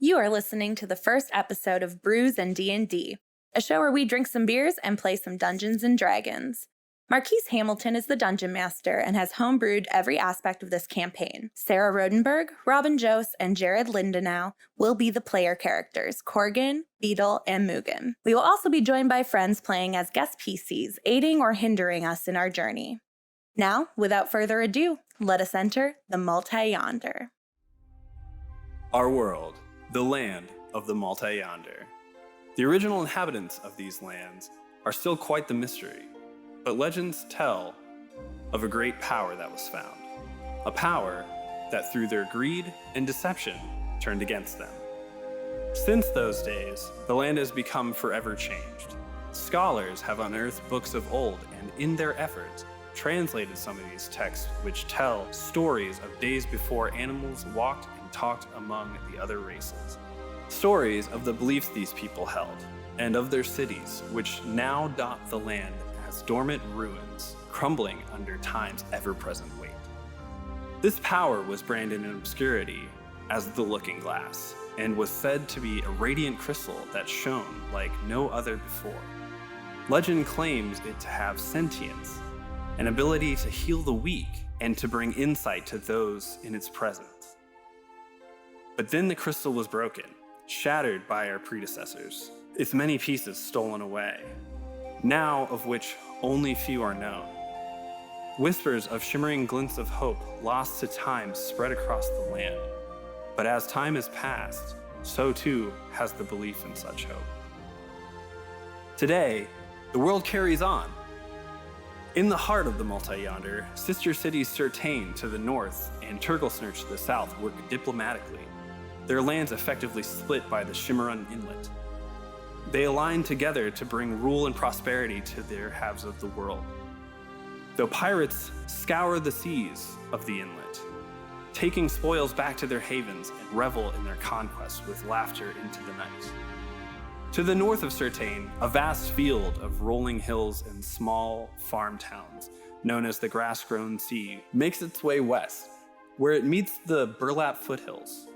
You are listening to the first episode of BnDnD, a show where we drink some beers and play some Dungeons & Dragons. Marquise Hamilton is the Dungeon Master and has homebrewed every aspect of this campaign. Sarah Rodenberg, Robin Jose, and Jared Lindenau will be the player characters, Corgan, Beetle, and Mugen. We will also be joined by friends playing as guest PCs, aiding or hindering us in our journey. Now, without further ado, let us enter the Multi Yonder. Our world, the land of the Multi Yonder. The original inhabitants of these lands are still quite the mystery, but legends tell of a great power that was found. A power that through their greed and deception turned against them. Since those days, the land has become forever changed. Scholars have unearthed books of old and in their efforts translated some of these texts which tell stories of days before animals walked and talked among the other races. Stories of the beliefs these people held, and of their cities, which now dot the land as dormant ruins, crumbling under time's ever-present weight. This power was branded in obscurity as the Looking Glass, and was said to be a radiant crystal that shone like no other before. Legend claims it to have sentience, an ability to heal the weak and to bring insight to those in its presence. But then the crystal was broken, shattered by our predecessors, its many pieces stolen away, now of which only few are known. Whispers of shimmering glints of hope lost to time spread across the land, but as time has passed, so too has the belief in such hope. Today, the world carries on. In the heart of the Multi Yonder, sister cities Certain to the north and Turglesnurch to the south work diplomatically, their lands effectively split by the Shimmerun Inlet. They align together to bring rule and prosperity to their halves of the world. Though pirates scour the seas of the inlet, taking spoils back to their havens and revel in their conquests with laughter into the night. To the north of Certain, a vast field of rolling hills and small farm towns, known as the Grass-Grown Sea, makes its way west, where it meets the Burlap Foothills.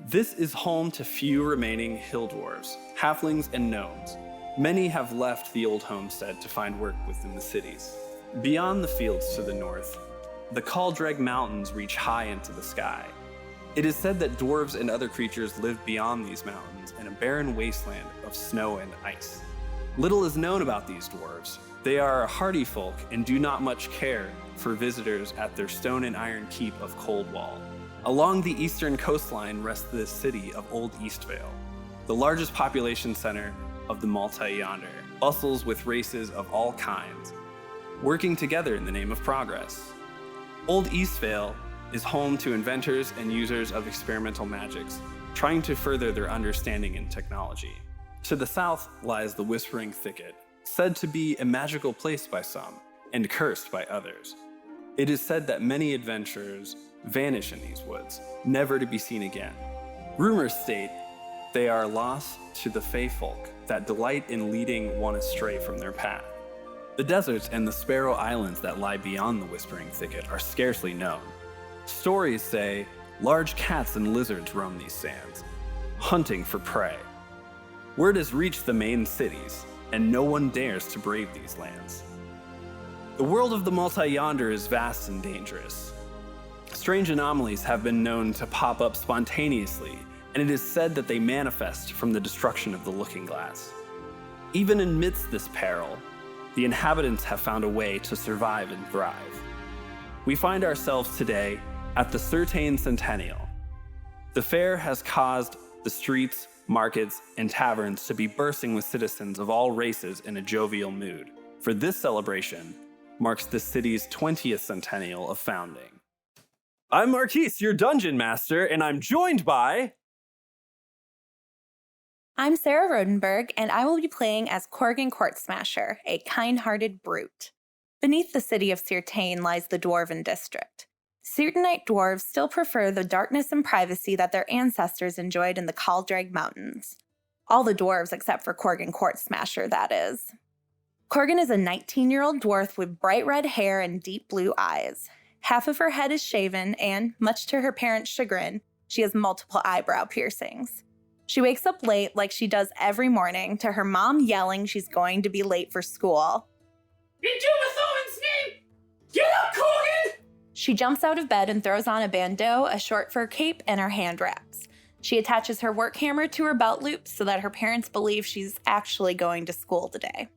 This is home to few remaining hill dwarves, halflings, and gnomes. Many have left the old homestead to find work within the cities. Beyond the fields to the north, the Caldreg Mountains reach high into the sky. It is said that dwarves and other creatures live beyond these mountains in a barren wasteland of snow and ice. Little is known about these dwarves. They are a hardy folk and do not much care for visitors at their stone and iron keep of Coldwall. Along the eastern coastline rests the city of Old Eastvale, the largest population center of the Multi Yonder, bustles with races of all kinds, working together in the name of progress. Old Eastvale is home to inventors and users of experimental magics, trying to further their understanding in technology. To the south lies the Whispering Thicket, said to be a magical place by some, and cursed by others. It is said that many adventurers vanish in these woods, never to be seen again. Rumors state they are lost to the Fey folk that delight in leading one astray from their path. The deserts and the Sparrow Islands that lie beyond the Whispering Thicket are scarcely known. Stories say large cats and lizards roam these sands, hunting for prey. Word has reached the main cities, and no one dares to brave these lands. The world of the Multi Yonder is vast and dangerous. Strange anomalies have been known to pop up spontaneously, and it is said that they manifest from the destruction of the Looking Glass. Even amidst this peril, the inhabitants have found a way to survive and thrive. We find ourselves today at the Certain Centennial. The fair has caused the streets, markets, and taverns to be bursting with citizens of all races in a jovial mood, for this celebration marks the city's 20th centennial of founding. I'm Marquise, your Dungeon Master, and I'm joined by... I'm Sarah Rodenberg, and I will be playing as Corgan Court Smasher, a kind-hearted brute. Beneath the city of Certain lies the Dwarven District. Certainite dwarves still prefer the darkness and privacy that their ancestors enjoyed in the Caldreg Mountains. All the dwarves except for Corgan Court Smasher, that is. Corgan is a 19-year-old dwarf with bright red hair and deep blue eyes. Half of her head is shaven, and, much to her parents' chagrin, she has multiple eyebrow piercings. She wakes up late like she does every morning to her mom yelling she's going to be late for school. In Duma Thorin's name, get up, Corgan! She jumps out of bed and throws on a bandeau, a short fur cape, and her hand wraps. She attaches her work hammer to her belt loop so that her parents believe she's actually going to school today.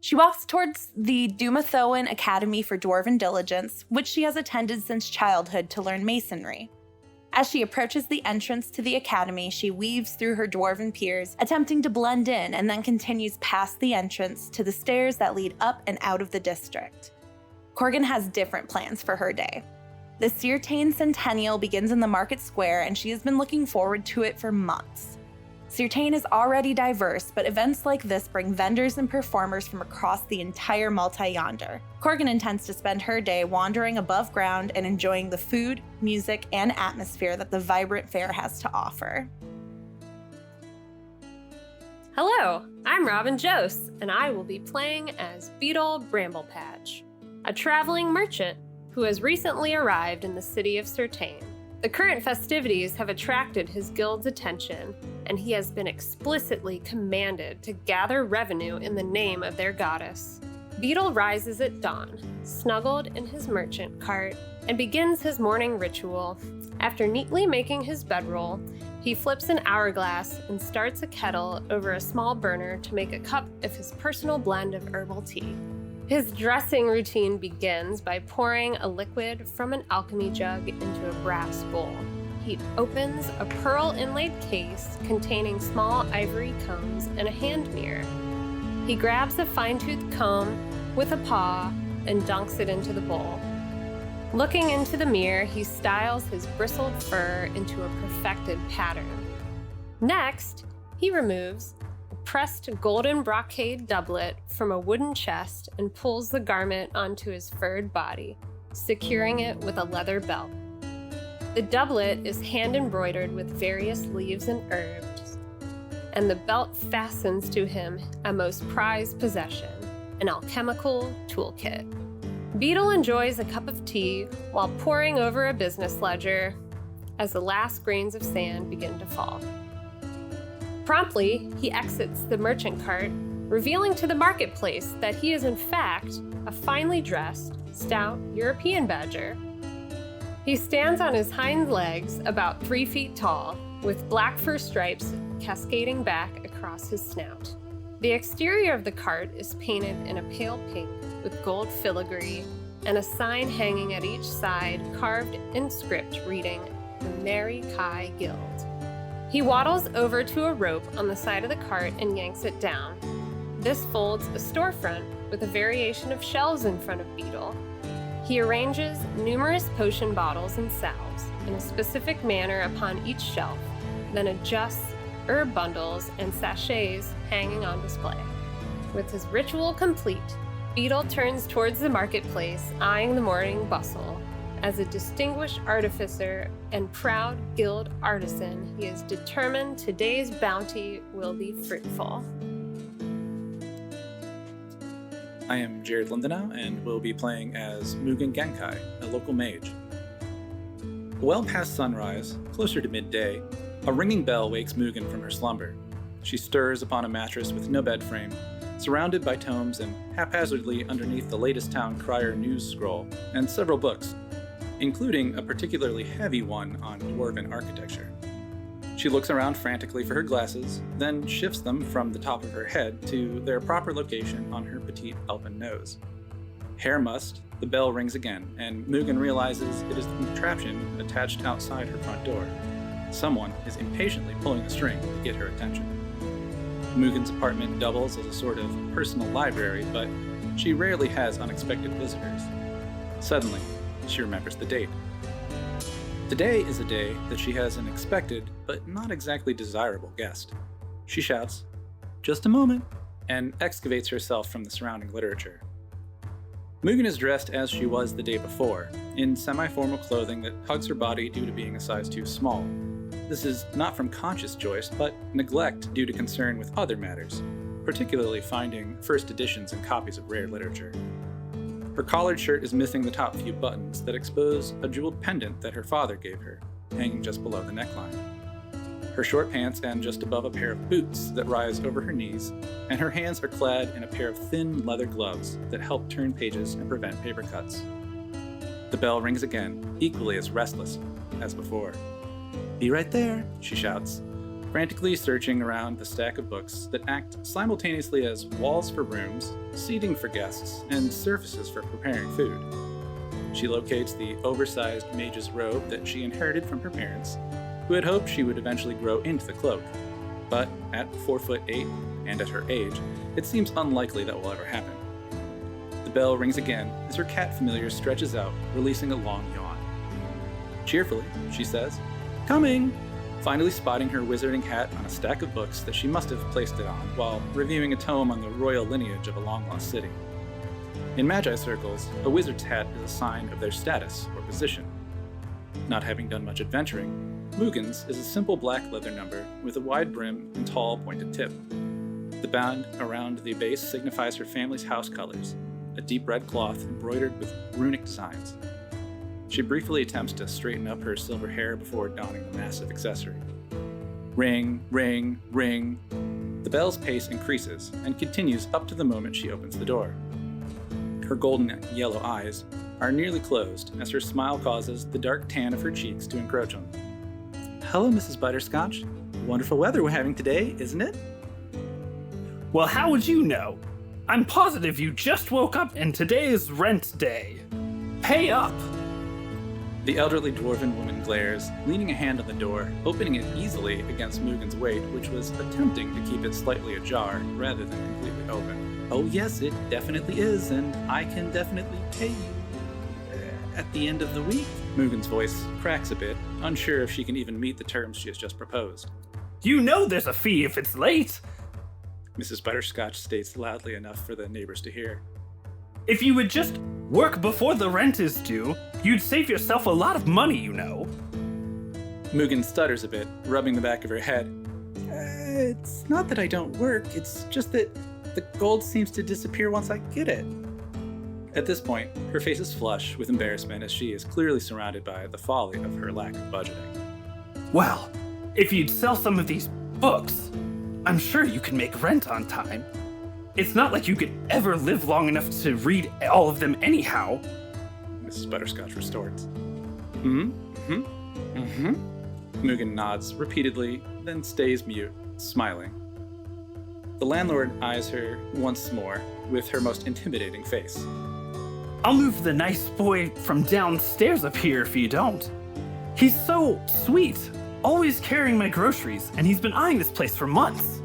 She walks towards the Duma Thoin Academy for Dwarven Diligence, which she has attended since childhood to learn masonry. As she approaches the entrance to the academy, she weaves through her dwarven peers, attempting to blend in, and then continues past the entrance to the stairs that lead up and out of the district. Corgan has different plans for her day. The Sirtain Centennial begins in the market square, and she has been looking forward to it for months. Sirtain is already diverse, but events like this bring vendors and performers from across the entire Multi Yonder. Corgan intends to spend her day wandering above ground and enjoying the food, music, and atmosphere that the vibrant fair has to offer. Hello, I'm Robin Jose, and I will be playing as Beetle Bramblepatch, a traveling merchant who has recently arrived in the city of Sirtain. The current festivities have attracted his guild's attention, and he has been explicitly commanded to gather revenue in the name of their goddess. Beetle rises at dawn, snuggled in his merchant cart, and begins his morning ritual. After neatly making his bedroll, he flips an hourglass and starts a kettle over a small burner to make a cup of his personal blend of herbal tea. His dressing routine begins by pouring a liquid from an alchemy jug into a brass bowl. He opens a pearl-inlaid case containing small ivory combs and a hand mirror. He grabs a fine-toothed comb with a paw and dunks it into the bowl. Looking into the mirror, he styles his bristled fur into a perfected pattern. Next, he removes pressed golden brocade doublet from a wooden chest and pulls the garment onto his furred body, securing it with a leather belt. The doublet is hand embroidered with various leaves and herbs, and the belt fastens to him a most prized possession, an alchemical toolkit. Beetle enjoys a cup of tea while poring over a business ledger as the last grains of sand begin to fall. Promptly, he exits the merchant cart, revealing to the marketplace that he is in fact a finely dressed, stout European badger. He stands on his hind legs about 3 feet tall, with black fur stripes cascading back across his snout. The exterior of the cart is painted in a pale pink with gold filigree and a sign hanging at each side carved in script reading, "The Mary Kai Guild." He waddles over to a rope on the side of the cart and yanks it down. This folds a storefront with a variation of shelves in front of Beetle. He arranges numerous potion bottles and salves in a specific manner upon each shelf, then adjusts herb bundles and sachets hanging on display. With his ritual complete, Beetle turns towards the marketplace, eyeing the morning bustle. As a distinguished artificer and proud guild artisan, he is determined today's bounty will be fruitful. I am Jared Lindenau and will be playing as Mugen Genkai, a local mage. Well past sunrise, closer to midday, a ringing bell wakes Mugen from her slumber. She stirs upon a mattress with no bed frame, surrounded by tomes and haphazardly underneath the latest town crier news scroll and several books, including a particularly heavy one on dwarven architecture. She looks around frantically for her glasses, then shifts them from the top of her head to their proper location on her petite elfin nose. Hair mussed, the bell rings again, and Mugen realizes it is the contraption attached outside her front door. Someone is impatiently pulling the string to get her attention. Mugen's apartment doubles as a sort of personal library, but she rarely has unexpected visitors. Suddenly, she remembers the date. Today is a day that she has an expected, but not exactly desirable guest. She shouts, "Just a moment," and excavates herself from the surrounding literature. Mugen is dressed as she was the day before, in semi-formal clothing that hugs her body due to being a size too small. This is not from conscious choice, but neglect due to concern with other matters, particularly finding first editions and copies of rare literature. Her collared shirt is missing the top few buttons that expose a jeweled pendant that her father gave her, hanging just below the neckline. Her short pants end just above a pair of boots that rise over her knees, and her hands are clad in a pair of thin leather gloves that help turn pages and prevent paper cuts. The bell rings again, equally as restless as before. "Be right there," she shouts, frantically searching around the stack of books that act simultaneously as walls for rooms, seating for guests, and surfaces for preparing food. She locates the oversized mage's robe that she inherited from her parents, who had hoped she would eventually grow into the cloak. But at 4'8" and at her age, it seems unlikely that will ever happen. The bell rings again as her cat familiar stretches out, releasing a long yawn. Cheerfully, she says, "Coming!" finally spotting her wizarding hat on a stack of books that she must have placed it on while reviewing a tome on the royal lineage of a long-lost city. In Magi circles, a wizard's hat is a sign of their status or position. Not having done much adventuring, Mugen's is a simple black leather number with a wide brim and tall pointed tip. The band around the base signifies her family's house colors, a deep red cloth embroidered with runic designs. She briefly attempts to straighten up her silver hair before donning the massive accessory. Ring, ring, ring. The bell's pace increases and continues up to the moment she opens the door. Her golden yellow eyes are nearly closed as her smile causes the dark tan of her cheeks to encroach on them. "Hello, Mrs. Butterscotch. Wonderful weather we're having today, isn't it?" Well, how would you know? I'm positive you just woke up and today is rent day. Pay up! The elderly dwarven woman glares, leaning a hand on the door, opening it easily against Mugen's weight, which was attempting to keep it slightly ajar rather than completely open. "Oh yes, it definitely is, and I can definitely pay you at the end of the week." Mugen's voice cracks a bit, unsure if she can even meet the terms she has just proposed. You know there's a fee if it's late. Mrs. Butterscotch states loudly enough for the neighbors to hear. If you would just work before the rent is due, you'd save yourself a lot of money, you know. Mugen stutters a bit, rubbing the back of her head. It's not that I don't work, it's just that the gold seems to disappear once I get it." At this point, her face is flush with embarrassment as she is clearly surrounded by the folly of her lack of budgeting. Well, if you'd sell some of these books, I'm sure you can make rent on time. It's not like you could ever live long enough to read all of them anyhow. Mrs. Butterscotch retorts. Mugen nods repeatedly, then stays mute, smiling. The landlord eyes her once more with her most intimidating face. I'll move the nice boy from downstairs up here if you don't. He's so sweet, always carrying my groceries, and he's been eyeing this place for months.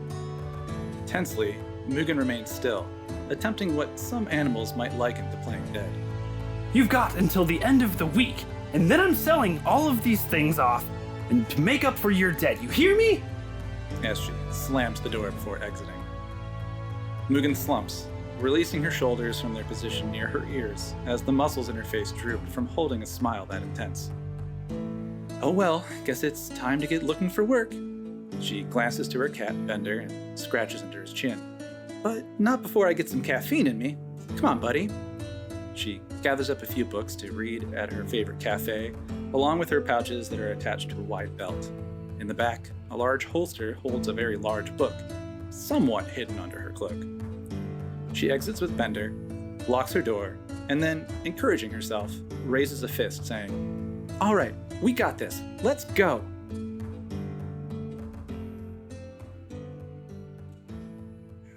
Tensely, Mugen remains still, attempting what some animals might liken to playing dead. You've got until the end of the week, and then I'm selling all of these things off and to make up for your debt. You hear me? As she slams the door before exiting. Mugen slumps, releasing her shoulders from their position near her ears as the muscles in her face droop from holding a smile that intense. "Oh well, guess it's time to get looking for work." She glances to her cat, Bender, and scratches under his chin. "But not before I get some caffeine in me. Come on, buddy." She gathers up a few books to read at her favorite cafe, along with her pouches that are attached to a wide belt. In the back, a large holster holds a very large book, somewhat hidden under her cloak. She exits with Bender, locks her door, and then, encouraging herself, raises a fist, saying, "All right, we got this. Let's go."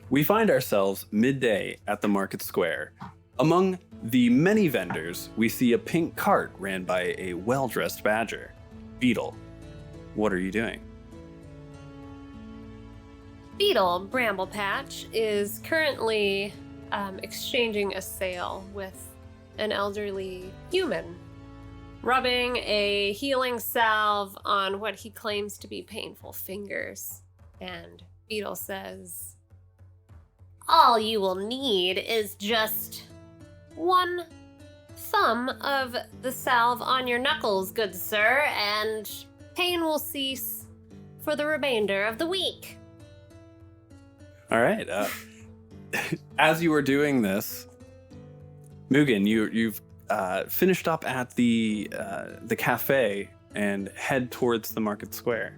We find ourselves midday at the market square. Among the many vendors, we see a pink cart ran by a well-dressed badger. Beetle, what are you doing? Beetle Bramblepatch is currently exchanging a sale with an elderly human, rubbing a healing salve on what he claims to be painful fingers. And Beetle says, "All you will need is just one thumb of the salve on your knuckles, good sir, and pain will cease for the remainder of the week." All right. As you are doing this, Mugen, you've finished up at the cafe and head towards the market square.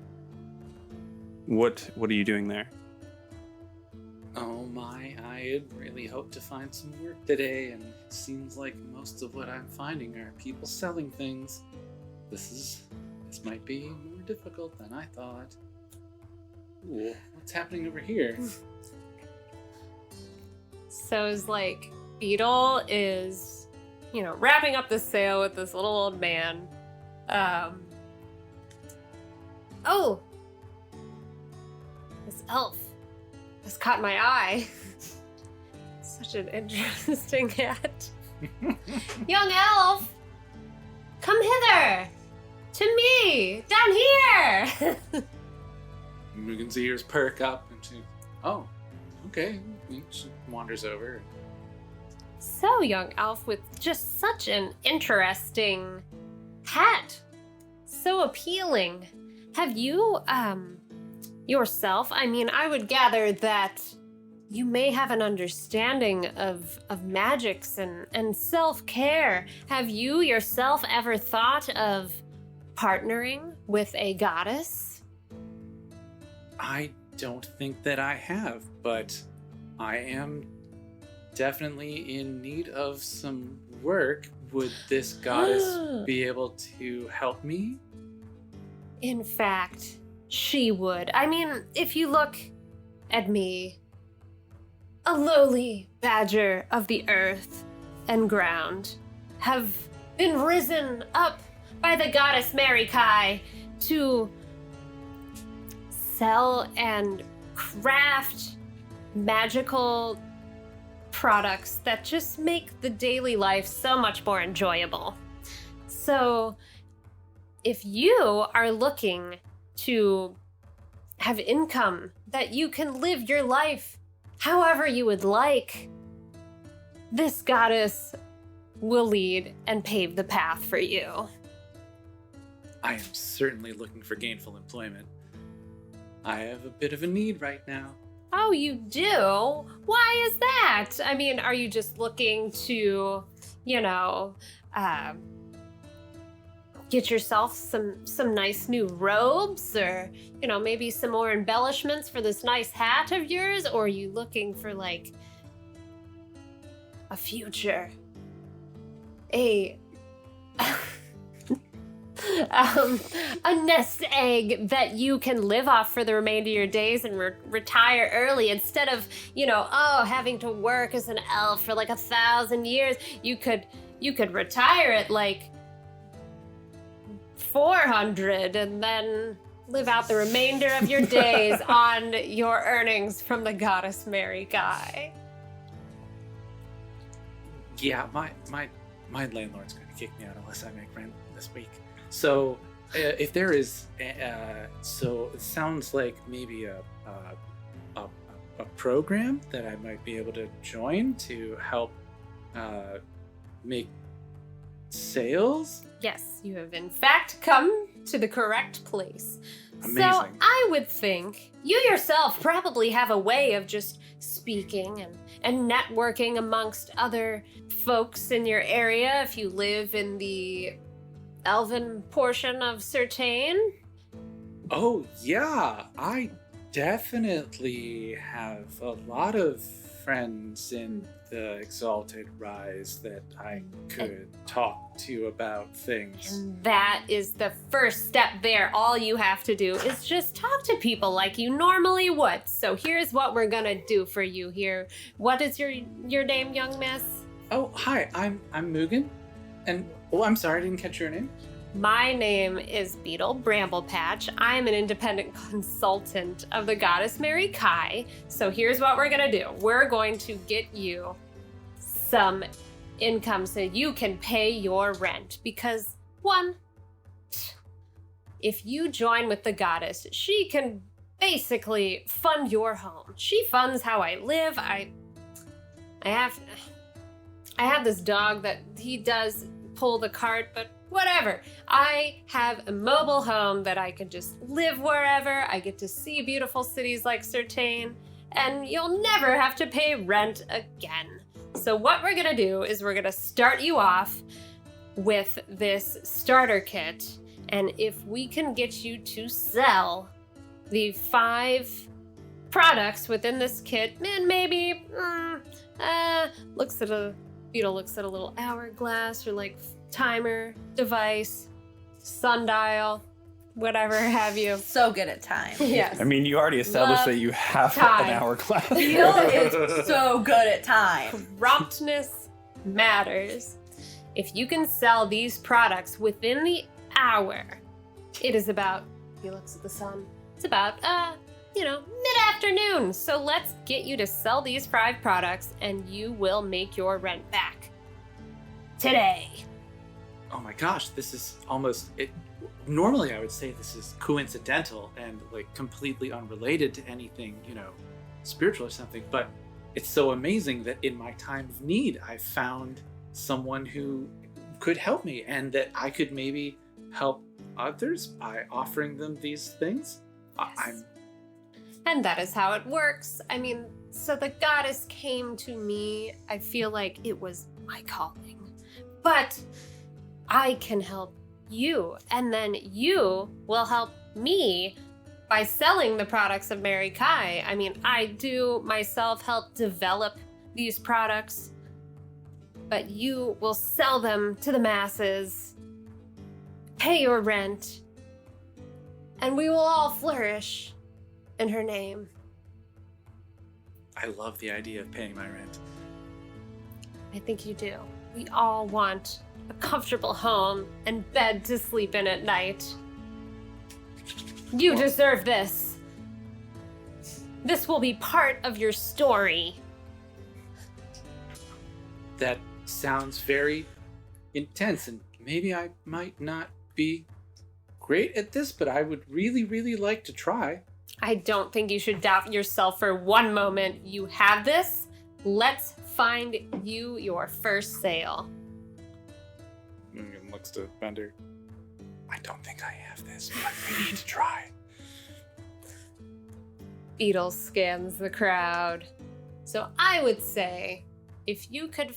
What are you doing there? Oh my, I had really hoped to find some work today, and it seems like most of what I'm finding are people selling things. This might be more difficult than I thought. Ooh, what's happening over here? So it's like Beetle is, wrapping up the sale with this little old man. Oh! This elf has caught my eye. Such an interesting hat. Young elf! Come hither! To me! Down here! Mugen's ears perk up, and she, oh, okay. And she wanders over. So, young elf, with just such an interesting hat. So appealing. Have you, yourself, I would gather that you may have an understanding of magics and self-care. Have you yourself ever thought of partnering with a goddess? I don't think that I have, but I am definitely in need of some work. Would this goddess be able to help me? In fact, she would. If you look at me, a lowly badger of the earth and ground, have been risen up by the goddess Mary Kai to sell and craft magical products that just make the daily life so much more enjoyable. So, if you are looking to have income that you can live your life however you would like, this goddess will lead and pave the path for you. I am certainly looking for gainful employment. I have a bit of a need right now. Oh, you do? Why is that? Are you just looking to, get yourself some nice new robes, or, maybe some more embellishments for this nice hat of yours? Or are you looking for, like, a future? A nest egg that you can live off for the remainder of your days and retire early instead of, having to work as an elf for like 1,000 years. You could retire at like 400 and then live out the remainder of your days on your earnings from the goddess Mary Guy. Yeah, my landlord's going to kick me out unless I make rent this week. So, if there is, so it sounds like maybe a program that I might be able to join to help make sales. Yes, you have in fact come to the correct place. Amazing. So I would think you yourself probably have a way of just speaking and networking amongst other folks in your area if you live in the elven portion of Certain. Oh, yeah. I definitely have a lot of friends in the Exalted Rise that I could talk to about things. And that is the first step there. All you have to do is just talk to people like you normally would. So here's what we're gonna do for you here. What is your name, young miss? Oh, hi. I'm Mugen. And I'm sorry, I didn't catch your name. My name is Beetle Bramblepatch. I'm an independent consultant of the goddess Mary Kai. So here's what we're gonna do. We're going to get you some income so you can pay your rent. Because one, if you join with the goddess, she can basically fund your home. She funds how I live. I have this dog that he does pull the cart, but whatever. I have a mobile home that I can just live wherever. I get to see beautiful cities like Certain, and you'll never have to pay rent again. So what we're gonna do is we're gonna start you off with this starter kit, and if we can get you to sell the 5 products within this kit, and maybe Beetle looks at a little hourglass or like timer device, sundial, whatever have you. So good at time. Yes. I mean, you already established Love that you have time. an hourglass. Beetle is so good at time. Promptness matters. If you can sell these products within the hour, it is about, he looks at the sun, it's about, mid-afternoon. So let's get you to sell these 5 products and you will make your rent back. Today. Oh my gosh, this is almost it. Normally I would say this is coincidental and like completely unrelated to anything, spiritual or something, but it's so amazing that in my time of need I found someone who could help me and that I could maybe help others by offering them these things. Yes. And that is how it works. I mean, so the goddess came to me. I feel like it was my calling. But I can help you, and then you will help me by selling the products of Mary Kai. I mean, I do myself help develop these products, but you will sell them to the masses, pay your rent, and we will all flourish in her name. I love the idea of paying my rent. I think you do. We all want a comfortable home and bed to sleep in at night. You deserve this. This will be part of your story. That sounds very intense, and maybe I might not be great at this, but I would really, really like to try. I don't think you should doubt yourself for one moment. You have this. Let's find you your first sale. Mugen looks to Bender. I don't think I have this, but we need to try. Beetle scans the crowd. So I would say, if you could...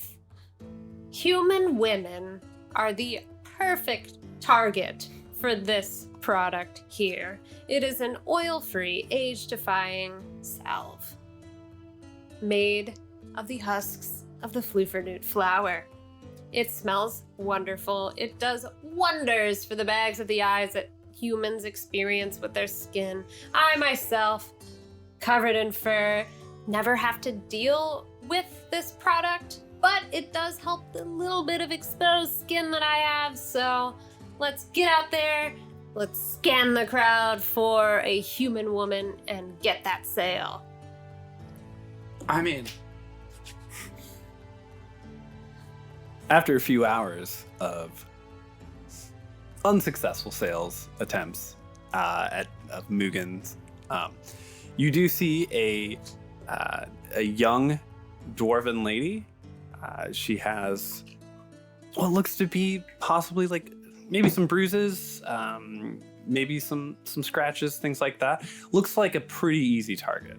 Human women are the perfect target for this product here. It is an oil-free, age-defying salve made of the husks of the fluffernuit flower. It smells wonderful. It does wonders for the bags of the eyes that humans experience with their skin. I myself, covered in fur, never have to deal with this product, but it does help the little bit of exposed skin that I have. So let's get out there, let's scan the crowd for a human woman and get that sale. I'm in. After a few hours of unsuccessful sales attempts of Mugen's, you do see a young dwarven lady. She has what looks to be possibly like maybe some bruises, maybe some scratches, things like that. Looks like a pretty easy target.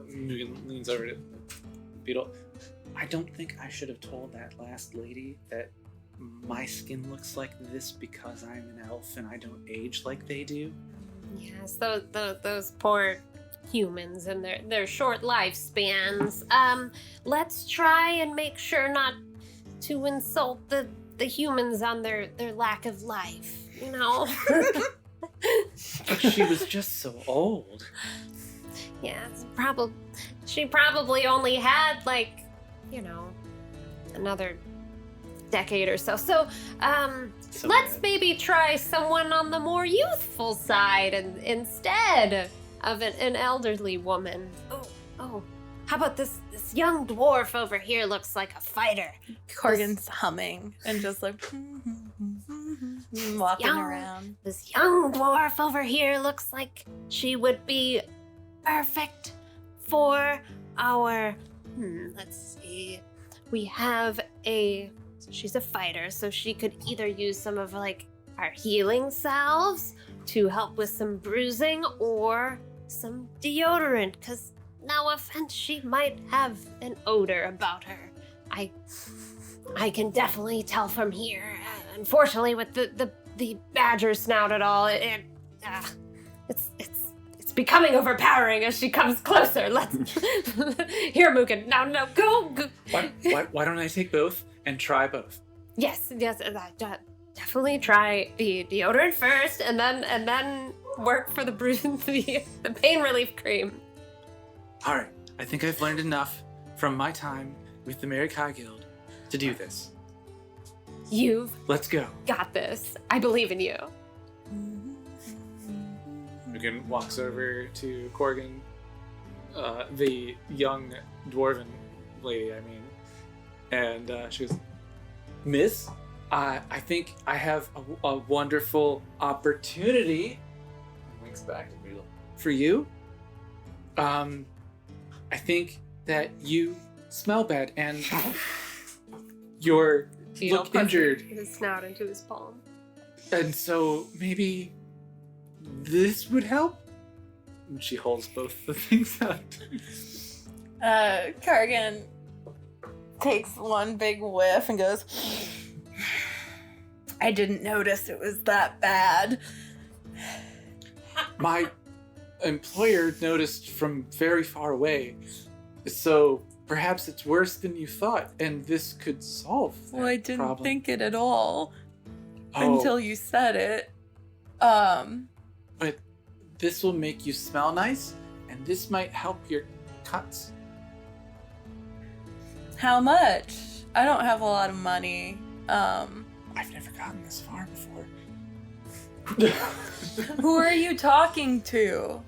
Mugen leans over to Beetle. I don't think I should have told that last lady that my skin looks like this because I'm an elf and I don't age like they do. Yes, those poor humans and their short lifespans. Let's try and make sure not to insult the humans on their lack of life, But she was just so old. Yeah, she probably only had another decade or so. So, let's maybe try someone on the more youthful side instead of an elderly woman. Oh, how about this young dwarf over here looks like a fighter. Corgan's humming and just like walking around. This young dwarf over here looks like she would be perfect for our... let's see. We have she's a fighter, so she could either use some of our healing salves to help with some bruising or some deodorant, because no offense, she might have an odor about her. I can definitely tell from here. Unfortunately, with the the badger snout at all. It's becoming overpowering as she comes closer. Let's here, Mugen. No, go. Why don't I take both and try both? Yes. Definitely try the deodorant first, and then work for the pain relief cream. All right, I think I've learned enough from my time with the Mary Kai Guild to do this. Let's go. Got this. I believe in you. Mugen walks over to Corgan, the young dwarven lady, and she goes, Miss, I think I have a wonderful opportunity. Winks back to Beetle. For you. I think that you smell bad and you look injured. His snout into his palm. And so maybe this would help? And she holds both the things out. Kargan takes one big whiff and goes, I didn't notice it was that bad. My employer noticed from very far away, so perhaps it's worse than you thought, and this could solve that Well, I didn't problem. think it at all Oh, until you said it. But this will make you smell nice, and this might help your cuts. How much? I don't have a lot of money. I've never gotten this far before. Who are you talking to?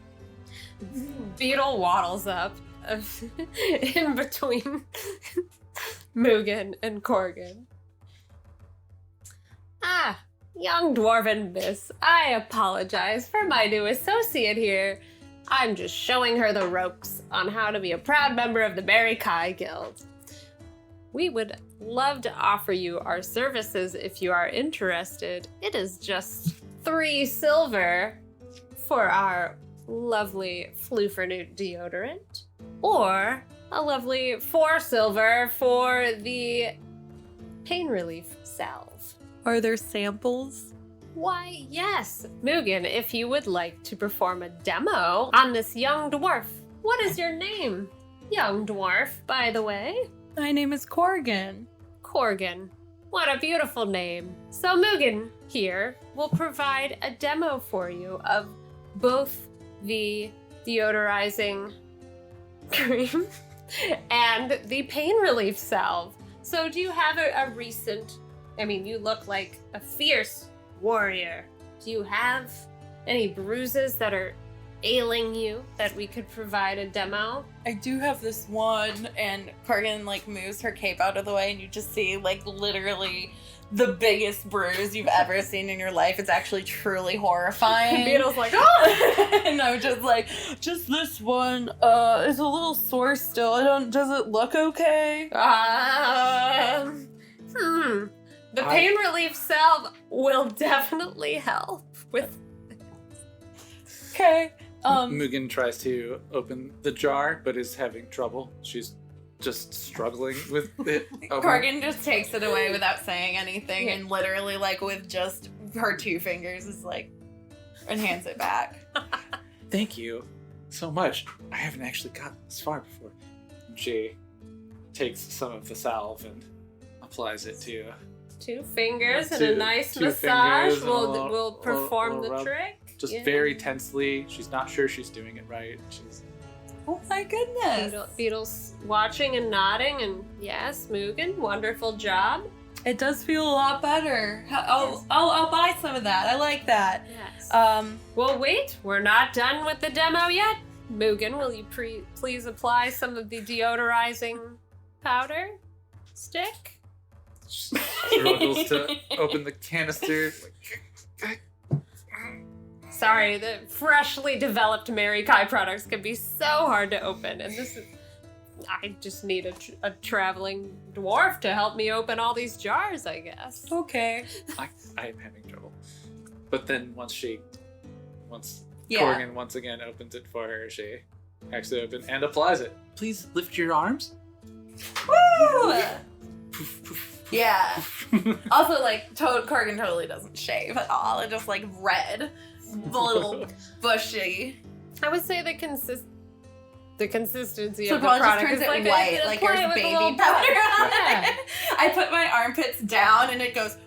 Beetle waddles up in between Mugen and Corgan. Young dwarven miss, I apologize for my new associate here. I'm just showing her the ropes on how to be a proud member of the Mary Kai Guild. We would love to offer you our services if you are interested. It is just 3 silver for our lovely Floofernoot deodorant, or a lovely 4 silver for the pain relief salve. Are there samples? Why, yes, Mugen, if you would like to perform a demo on this young dwarf. What is your name, young dwarf, by the way? My name is Corgan. Corgan. What a beautiful name. So Mugen here will provide a demo for you of both the deodorizing cream and the pain relief salve. So do you have a recent, you look like a fierce warrior. Do you have any bruises that are ailing you that we could provide a demo? I do have this one, and Corgan moves her cape out of the way, and you just see literally the biggest bruise you've ever seen in your life. It's actually truly horrifying. Beetle's like, oh! And I'm just this one. It's a little sore still. Does it look okay? The pain relief salve will definitely help with. Okay. Mugen tries to open the jar, but is having trouble. She's just struggling with it. Corgan just takes it away without saying anything, and literally, with just her 2 fingers, is and hands it back. Thank you so much. I haven't actually gotten this far before. She takes some of the salve and applies it to 2 fingers and Two- a nice 2 massage fingers and a will perform the rub. trick. Just Yeah. very tensely. She's not sure she's doing it right. She's Oh my goodness. Beetle's watching and nodding, and yes, Mugen, wonderful job. It does feel a lot better. I'll buy some of that. I like that. Yes. Well, Wait, we're not done with the demo yet. Mugen, will you please apply some of the deodorizing powder stick? struggles to open the canister. Sorry, the freshly developed Mary Kai products can be so hard to open, and I just need a traveling dwarf to help me open all these jars, I guess. okay. I am having trouble. But then once Yeah. Corgan once again opens it for her, she actually opens and applies it. Please lift your arms. Woo! Poof, poof, Yeah. Also, like, Corgan totally doesn't shave at all. It's just, like, red. A little bushy. I would say the consistency So of the Paul just product turns is it like white, like apply there's it with a baby little powder brush. on Yeah. it. I put my armpits down and it goes.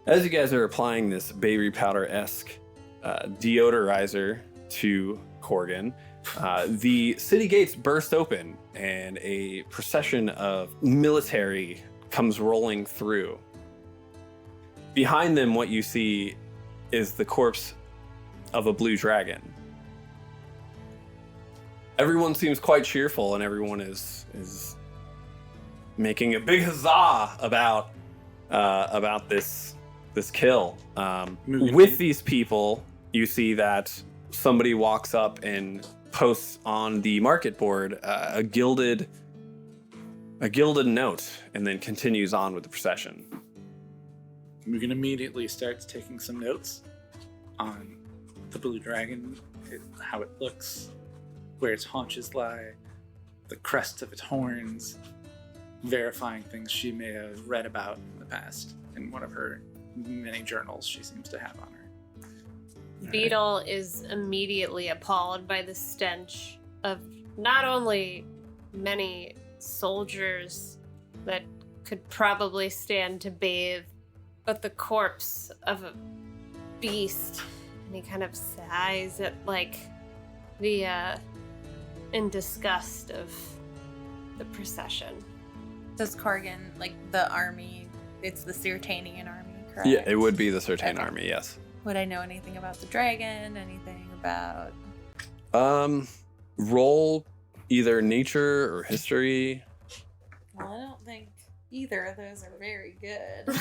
As you guys are applying this baby powder-esque deodorizer to Corgan, the city gates burst open and a procession of military comes rolling through. Behind them, what you see is the corpse of a blue dragon. Everyone seems quite cheerful, and everyone is making a big huzzah about this kill. With these people, you see that somebody walks up and posts on the market board a gilded note, and then continues on with the procession. Mugen immediately starts taking some notes on the blue dragon, how it looks, where its haunches lie, the crest of its horns, verifying things she may have read about in the past in one of her many journals she seems to have on her. Beetle is immediately appalled by the stench of not only many soldiers that could probably stand to bathe, but the corpse of a beast. And he kind of sighs at, like, the, in disgust of the procession. Does Corgan, like, the army, it's the Sirtanian army, correct? Yeah, it would be the Sertane Okay. army, yes. Would I know anything about the dragon? Anything about... Roll either nature or history. Well, I don't think either of those are very good.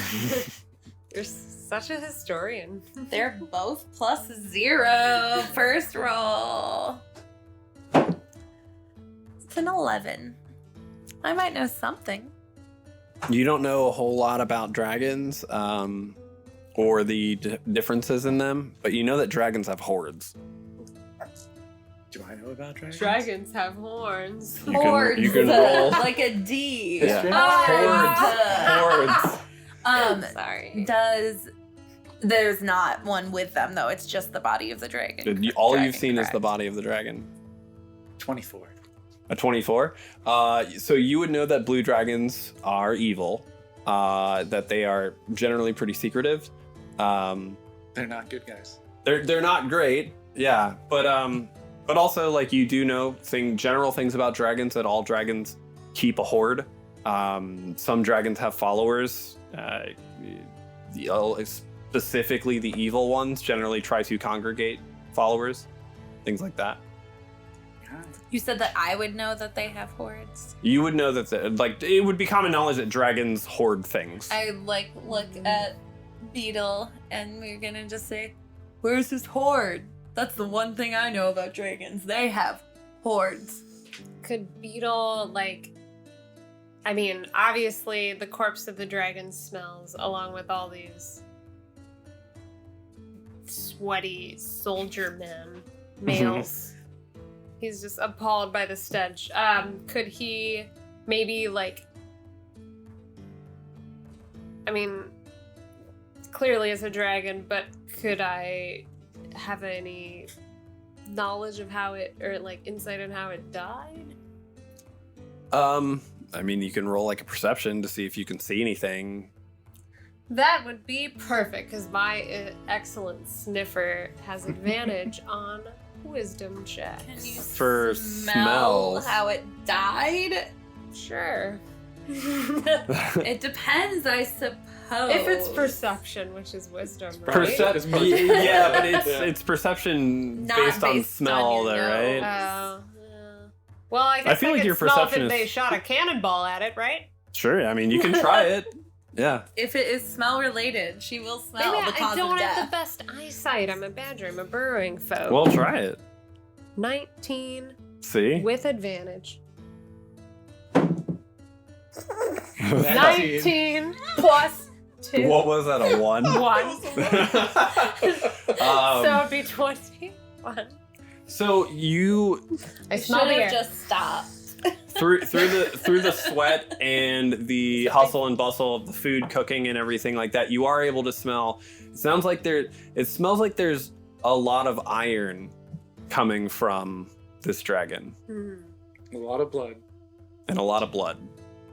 You're such a historian. They're both +0. First roll. It's an 11. I might know something. You don't know a whole lot about dragons, or the differences in them, but you know that dragons have hordes. Do I know about dragons? Dragons have horns. Hordes. You can roll. Like a D. Yeah. Hordes. Sorry. There's not one with them, though. It's just the body of the dragon. All Dragon, you've seen is the correct. body of the dragon. 24. A 24. So you would know that blue dragons are evil, that they are generally pretty secretive. They're not good guys. They're not great, yeah, but also, like, you do know general things about dragons, that all dragons keep a horde. Some dragons have followers. Specifically, the evil ones generally try to congregate followers, things like that. You said that I would know that they have hordes. You would know that, it would be common knowledge that dragons hoard things. I look at Beetle and we're gonna just say, "Where's his horde?" That's the one thing I know about dragons. They have hordes. Could Beetle, I mean, obviously the corpse of the dragon smells, along with all these sweaty soldier men, males. He's just appalled by the stench. Could he maybe, I mean, clearly it's a dragon, but could I have any knowledge of how it, or insight on how it died? I mean, you can roll a perception to see if you can see anything. That would be perfect, because my excellent sniffer has advantage on wisdom checks. Can you For smell smells. how it died? Sure. It depends, I suppose. If it's perception, which is wisdom, right? Perception, yeah, but it's perception Not based on based smell, on your though, right? Oh, yeah. Well, I guess feel like could your smell perception if they is- shot a cannonball at it, right? Sure, I mean, you can try it. Yeah. If it is smell related, she will smell Maybe the cause I don't of have death. the best eyesight. I'm a badger. I'm a burrowing folk. Well, try it. 19 See? with advantage. 19. 19 plus 2. What was that, a 1? 1. So it'd be 21. So you... I smell the Should air. have just stopped. through the sweat and the hustle and bustle of the food cooking and everything like that, you are able to smell. It smells like there's a lot of iron coming from this dragon. A lot of blood. And a lot of blood.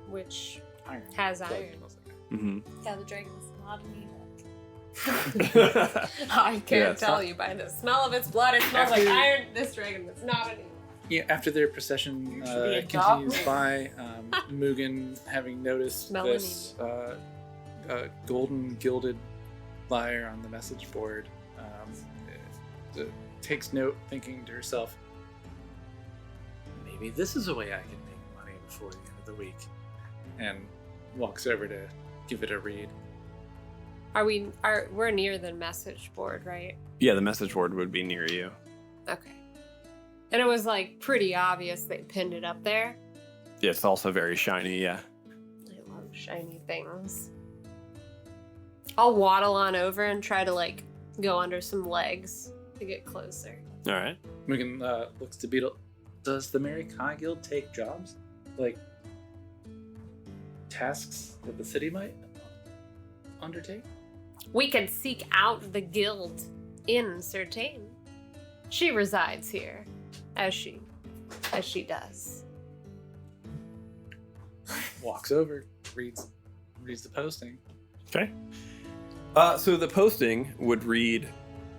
Which Iron. has Blood iron. smells like Mm-hmm. Yeah, the dragon's not anemic. I can't Yeah, tell you by the smell of its blood. It smells like After- iron. This dragon is not anemic. Yeah, after their procession be a dog. continues by, Mugen, having noticed Smell this golden gilded lyre on the message board, takes note, thinking to herself, maybe this is a way I can make money before the end of the week, and walks over to give it a read. We're near the message board, right? Yeah, the message board would be near you. Okay. And it was like pretty obvious they pinned it up there. Yeah, it's also very shiny, yeah. I love shiny things. I'll waddle on over and try to like go under some legs to get closer. All right. Mugen looks to Beetle. Does the Mary Kai Guild take jobs? Like, tasks that the city might undertake? We can seek out the guild in Certain. She resides here, as she does. Walks over, reads the posting. Okay. So the posting would read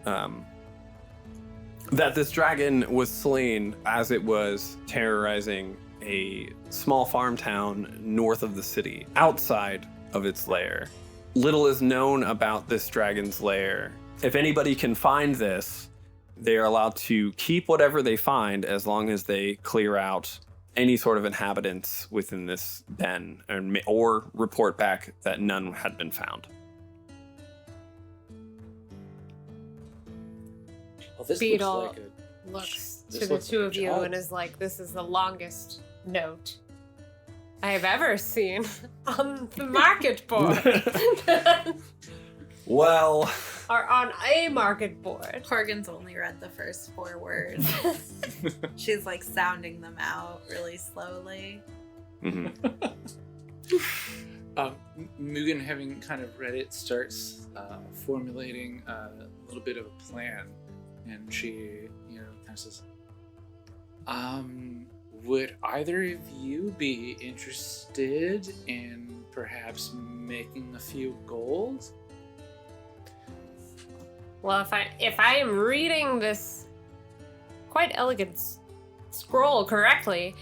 that this dragon was slain as it was terrorizing a small farm town north of the city, outside of its lair. Little is known about this dragon's lair. If anybody can find this, they are allowed to keep whatever they find as long as they clear out any sort of inhabitants within this den, or report back that none had been found. Well, this Beetle looks like looks This to the looks two like a of you job. and is like, this is the longest note I have ever seen on the market board. Well, Or on a market board. Corgan's only read the first 4 words. She's like sounding them out really slowly. mhm. Mugen, having kind of read it, starts formulating a little bit of a plan, and she, kind of says, would either of you be interested in perhaps making a few gold? Well, if I am reading this quite elegant scroll correctly,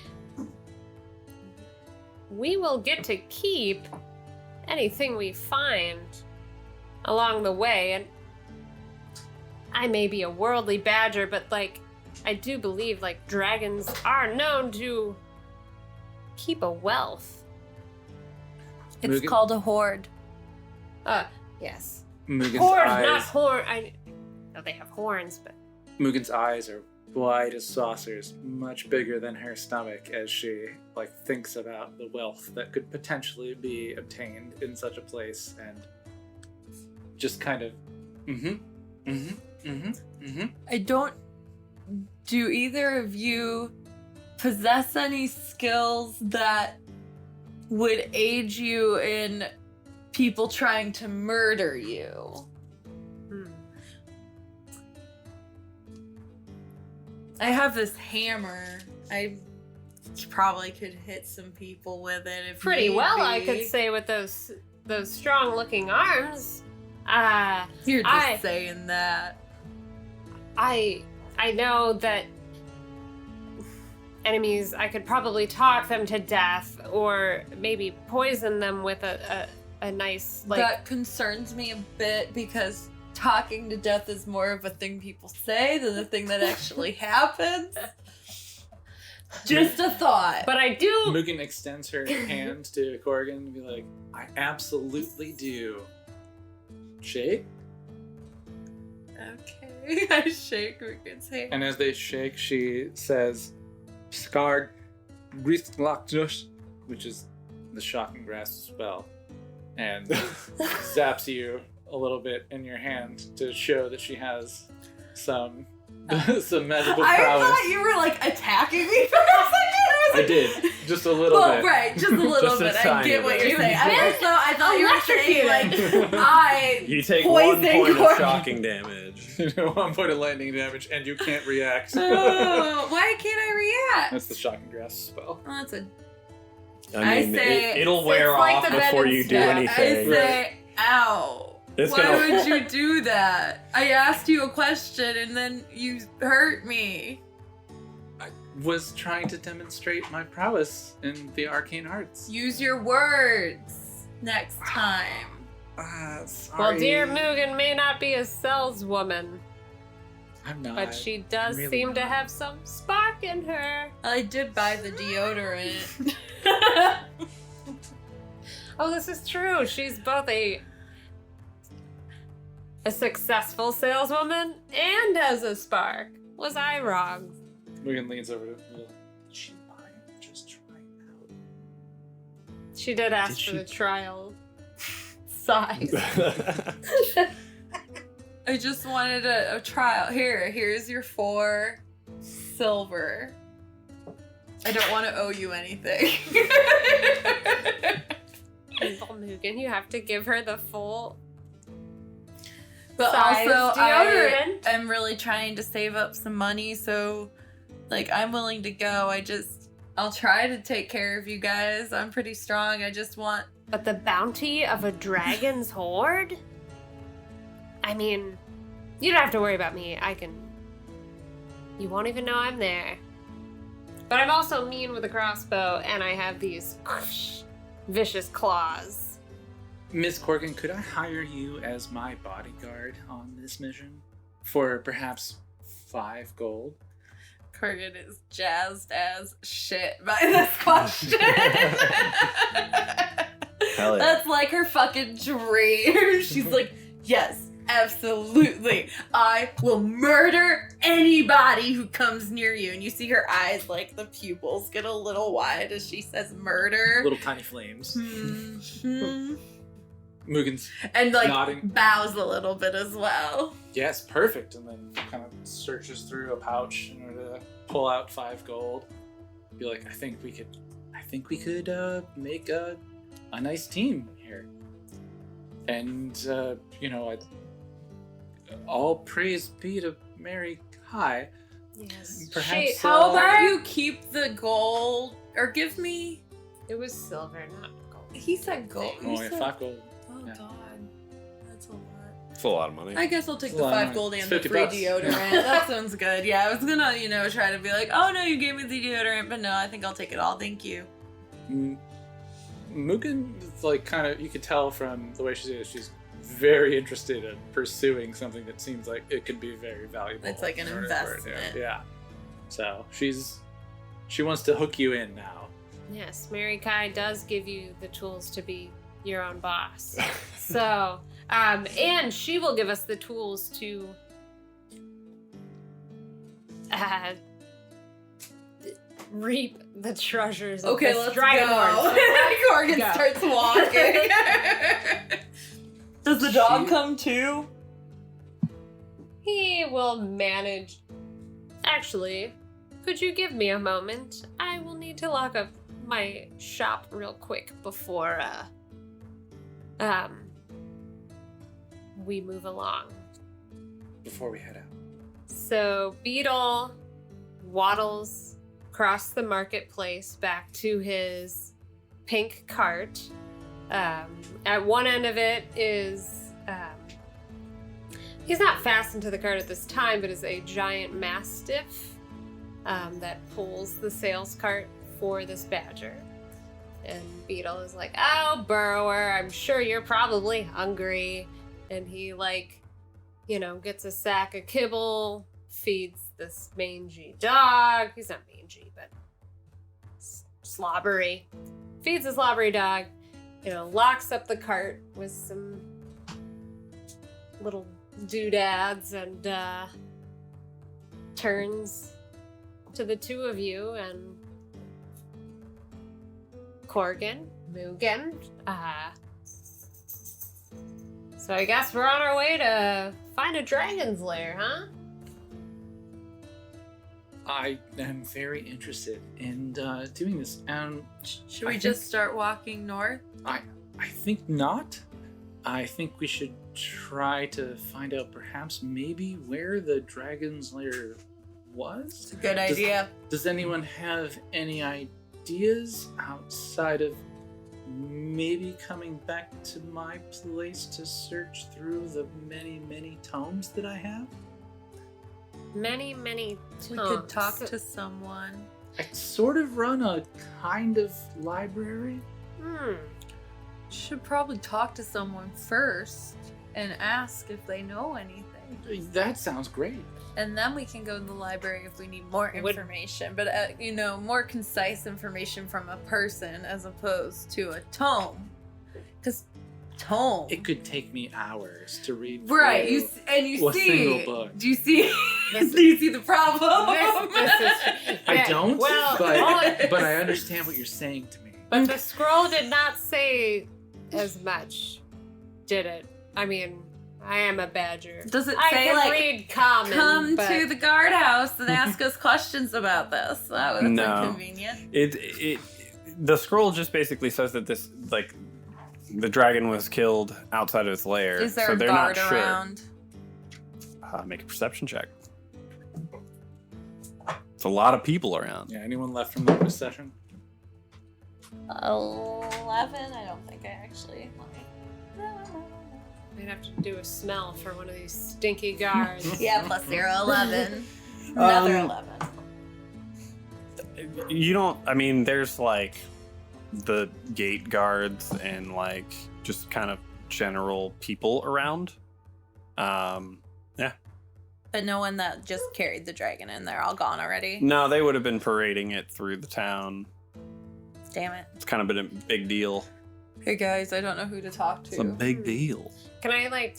we will get to keep anything we find along the way. And I may be a worldly badger, but I do believe dragons are known to keep a wealth. It's Mugen? called a horde. Yes. Mugen's Horns, eyes, not horn. I know they have horns, but Mugen's eyes are wide as saucers, much bigger than her stomach, as she thinks about the wealth that could potentially be obtained in such a place, and just kind of, I don't. Do either of you possess any skills that would aid you in people trying to murder you? I have this hammer. I probably could hit some people with it if pretty need well, be. I could say, with those strong-looking arms. You're just I- saying that. I know that enemies, I could probably talk them to death, or maybe poison them with a nice That concerns me a bit because talking to death is more of a thing people say than a thing that actually happens. Just a thought. But I do. Mugen extends her hand to Corgan and be like, I absolutely do. Shake? Okay, I shake Wicked's hand. And as they shake, she says, Scarred Ristlakjush, which is the shocking grasp spell, and zaps you a little bit in your hand to show that she has some magical I prowess. thought you were attacking me for a second. I was I did. Just a little Well, bit. right, just a little Just a bit. I tiny get what bit. you're saying. I thought you were saying, like, You take 1 poison point of Corgan. shocking damage. 1 point of lightning damage, and you can't react. Oh, why can't I react? That's the shocking grasp spell. Oh, that's a. I mean, say- it'll wear it's like off the bed before and you do snap. I anything. say, ow. It's Why gonna- would you do that? I asked you a question and then you hurt me. I was trying to demonstrate my prowess in the arcane arts. Use your words next time. Sorry. Well, dear Mugen may not be a saleswoman, I'm not. but she does really seem to not. have some spark in her. I did buy the deodorant. Oh, this is true. She's both a successful saleswoman and has a spark. Was I wrong? Mugen leans over to Will. She might just try out. She did ask Did for she- the trial size. I just wanted a trial. Here's your 4 silver. I don't want to owe you anything. Well, Mugen, you have to give her the full. But Size also, deodorant. I'm really trying to save up some money, so like I'm willing to go. I'll try to take care of you guys. I'm pretty strong. I just want. But the bounty of a dragon's horde? I mean, you don't have to worry about me. I can. You won't even know I'm there. But I'm also mean with a crossbow, and I have these vicious claws. Miss Corgan, could I hire you as my bodyguard on this mission? For perhaps 5 gold? Corgan is jazzed as shit by this question. Hell yeah. That's like her fucking dream. She's like, yes, absolutely. I will murder anybody who comes near you. And you see her eyes, like the pupils get a little wide as she says murder. Little tiny flames. Mhm. Mugen's And like nodding. bows a little bit as well. Yes, perfect. And then kind of searches through a pouch in order to pull out 5 gold. Be like, I think we could make a nice team here. And all praise be to Mary Kai. Yes. Perhaps, How about you keep the gold or give me? It was silver, not gold. He said gold. Oh, He yeah, said- 5 gold. Oh Yeah. god, that's a lot. It's a lot of money. I guess I'll take It's the a lot of 5 money. gold It's and the 50 free bucks. deodorant. That sounds good. Yeah, I was gonna, try to be like, oh no, you gave me the deodorant, but no, I think I'll take it all. Thank you. Mugen is like kind of, you could tell from the way she is, she's very interested in pursuing something that seems like it could be very valuable. It's like an in order for it to- investment. Yeah. So she wants to hook you in now. Yes, Mary Kai does give you the tools to be your own boss. So, and she will give us the tools to reap the treasures of Okay, this let's dragon go. horde. Corgan Go. starts walking. Does the dog She- come too? He will manage. Actually, could you give me a moment? I will need to lock up my shop real quick before we move along. Before we head out. So Beetle waddles across the marketplace back to his pink cart. At one end of it is he's not fastened to the cart at this time, but is a giant mastiff that pulls the sales cart for this badger. And Beetle is like, "Oh, Burrower, I'm sure you're probably hungry." And he gets a sack of kibble, feeds this mangy dog. He's not mangy, but slobbery. Feeds the slobbery dog, locks up the cart with some little doodads and turns to the two of you and Corgan, Mugen. So I guess we're on our way to find a dragon's lair, huh? I am very interested in doing this. Should we just start walking north? I think not. I think we should try to find out perhaps maybe where the dragon's lair was. It's a good idea. Does anyone have any ideas outside of maybe coming back to my place to search through the many, many tomes that I have? Many tomes. We could talk to someone. I sort of run a kind of library. Should probably talk to someone first and ask if they know anything. That sounds great. And then we can go to the library if we need more Would- information. But, more concise information from a person as opposed to a tome. Because tome. It could take me hours to read. Right, through you a see. single book. Do you see? Do you see the problem? This is I don't, Well, but I understand what you're saying to me. but the scroll did not say as much, did it? I mean, I am a badger. Does it I say can like read common, come but to the guardhouse and ask us questions about this? That's No. inconvenient. The scroll just basically says that this, like, the dragon was killed outside of its lair. Is there so a they're guard not sure. around? Make a perception check. It's a lot of people around. Yeah, anyone left from the procession? 11? I don't think I actually. I'd have to do a smell for one of these stinky guards. Yeah, plus 0, 11. Another 11. You don't, I mean, there's like the gate guards and like just kind of general people around. Yeah. But no one that just carried the dragon in. They're all gone already. No, they would have been parading it through the town. Damn it. It's kind of been a big deal. Hey guys, I don't know who to talk to. It's a big deal. Can I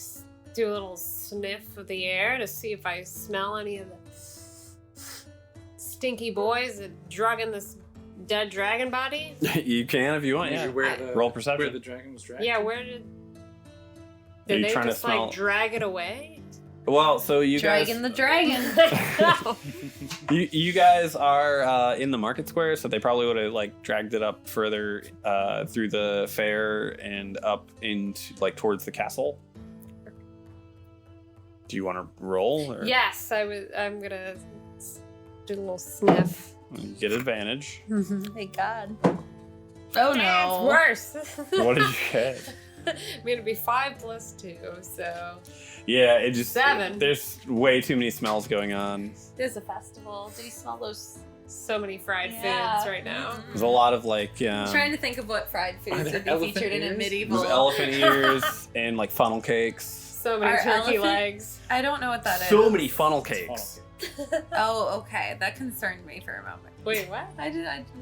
do a little sniff of the air to see if I smell any of the stinky boys that drugging this dead dragon body? You can if you want, Maybe yeah. where Roll perception. Where the dragon was dragged. Yeah, where did Are you they trying to just smell- drag it away? Well, so you Dragging the dragon. you guys are in the market square, so they probably would have like dragged it up further through the fair and up into like towards the castle. Do you want to roll? Or? Yes, I'm gonna do a little sniff. You get advantage. Thank God. Oh It's no. worse. What did you get? I'm gonna be 5 + 2, so Yeah, it just 7. There's way too many smells going on. There's a festival. Do you smell those? so many fried Yeah. foods right now. There's a lot of like I'm trying to think of what fried Are foods there would be elephant featured in a ears? medieval. there's elephant ears and like funnel cakes. So many Are turkey elephant- legs. I don't know what that is. So many funnel cakes. Oh, okay. That concerned me for a moment. Wait, what? I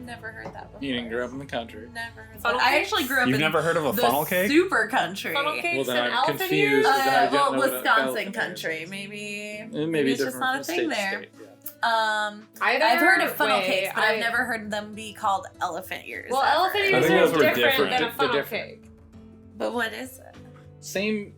never heard that before. You didn't grow up in the country. Never heard Funnel that. I cakes? actually grew up You've in never heard of a the funnel cake? super country. Funnel cakes Well, then and I'm elephant confused. ears? I don't know Well, what an Wisconsin elephant country. is. Maybe Maybe it's just different not a from thing state to there. state, yeah. I've heard of funnel Wait, cakes, but I've never heard them be called elephant ears. Well, ever. elephant I ears think are those were different different. than a They're funnel different. cake. But what is it? Same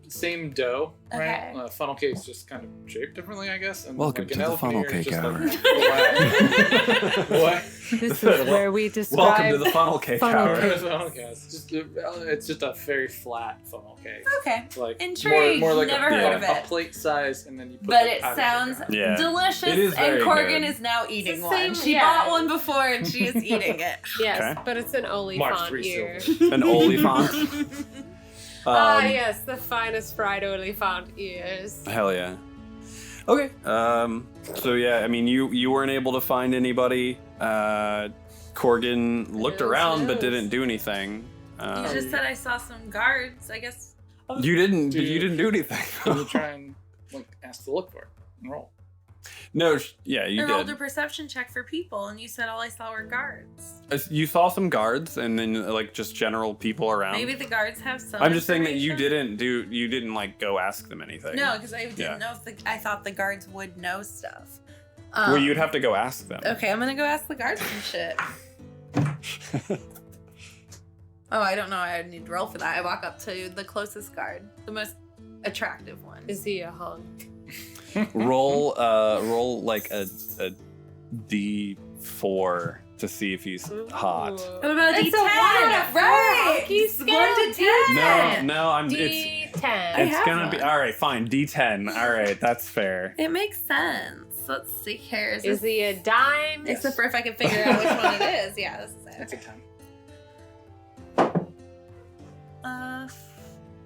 dough, right? Okay. Funnel cake's just kind of shaped differently, I guess. And Welcome like to an the elephant funnel ear is cake just hour. Like, what? This is where we describe Welcome to the funnel cake funnel hour. cake. Funnel cake. It's just a very flat funnel cake. Okay. Like Intrigued. more like Never a, heard of a it. plate size, and then you put But the it powder sounds sugar on. Yeah. delicious, It is and very Corgan good. is now eating the one. same- She yeah. bought one before, and she is eating it. Yes, Okay. but it's an Mark olifant 3 ear. silver. An olifant. Yes, the finest fried olifant ears. Hell yeah. Okay. So yeah, I mean, you weren't able to find anybody. Corgan looked Yes, around but yes. didn't do anything. You just said I saw some guards. I guess. You didn't. Do you- You didn't do anything. Can you try and ask to look for it and roll? No. Yeah, I you rolled a did. perception check for people, and you said all I saw were guards. You saw some guards and then like just general people around. Maybe the guards have some. I'm just saying that you information. didn't like go ask them anything. No, because I didn't Yeah. know if I thought the guards would know stuff. Well, you'd have to go ask them. Okay, I'm gonna go ask the guards some shit. Oh, I don't know. I need to roll for that. I walk up to the closest guard, the most attractive one. Is he a hunk? roll like a D4 to see if he's hot. What about It's D10? a 1 out of 4. Right. He's 1 to 10. No, I'm. D10. It's have gonna be one. all right. Fine, D10. All right, that's fair. It makes sense. Let's see here. Is he a dime? Except for if I can figure out which one it is. Yeah, this is That's a it. 10.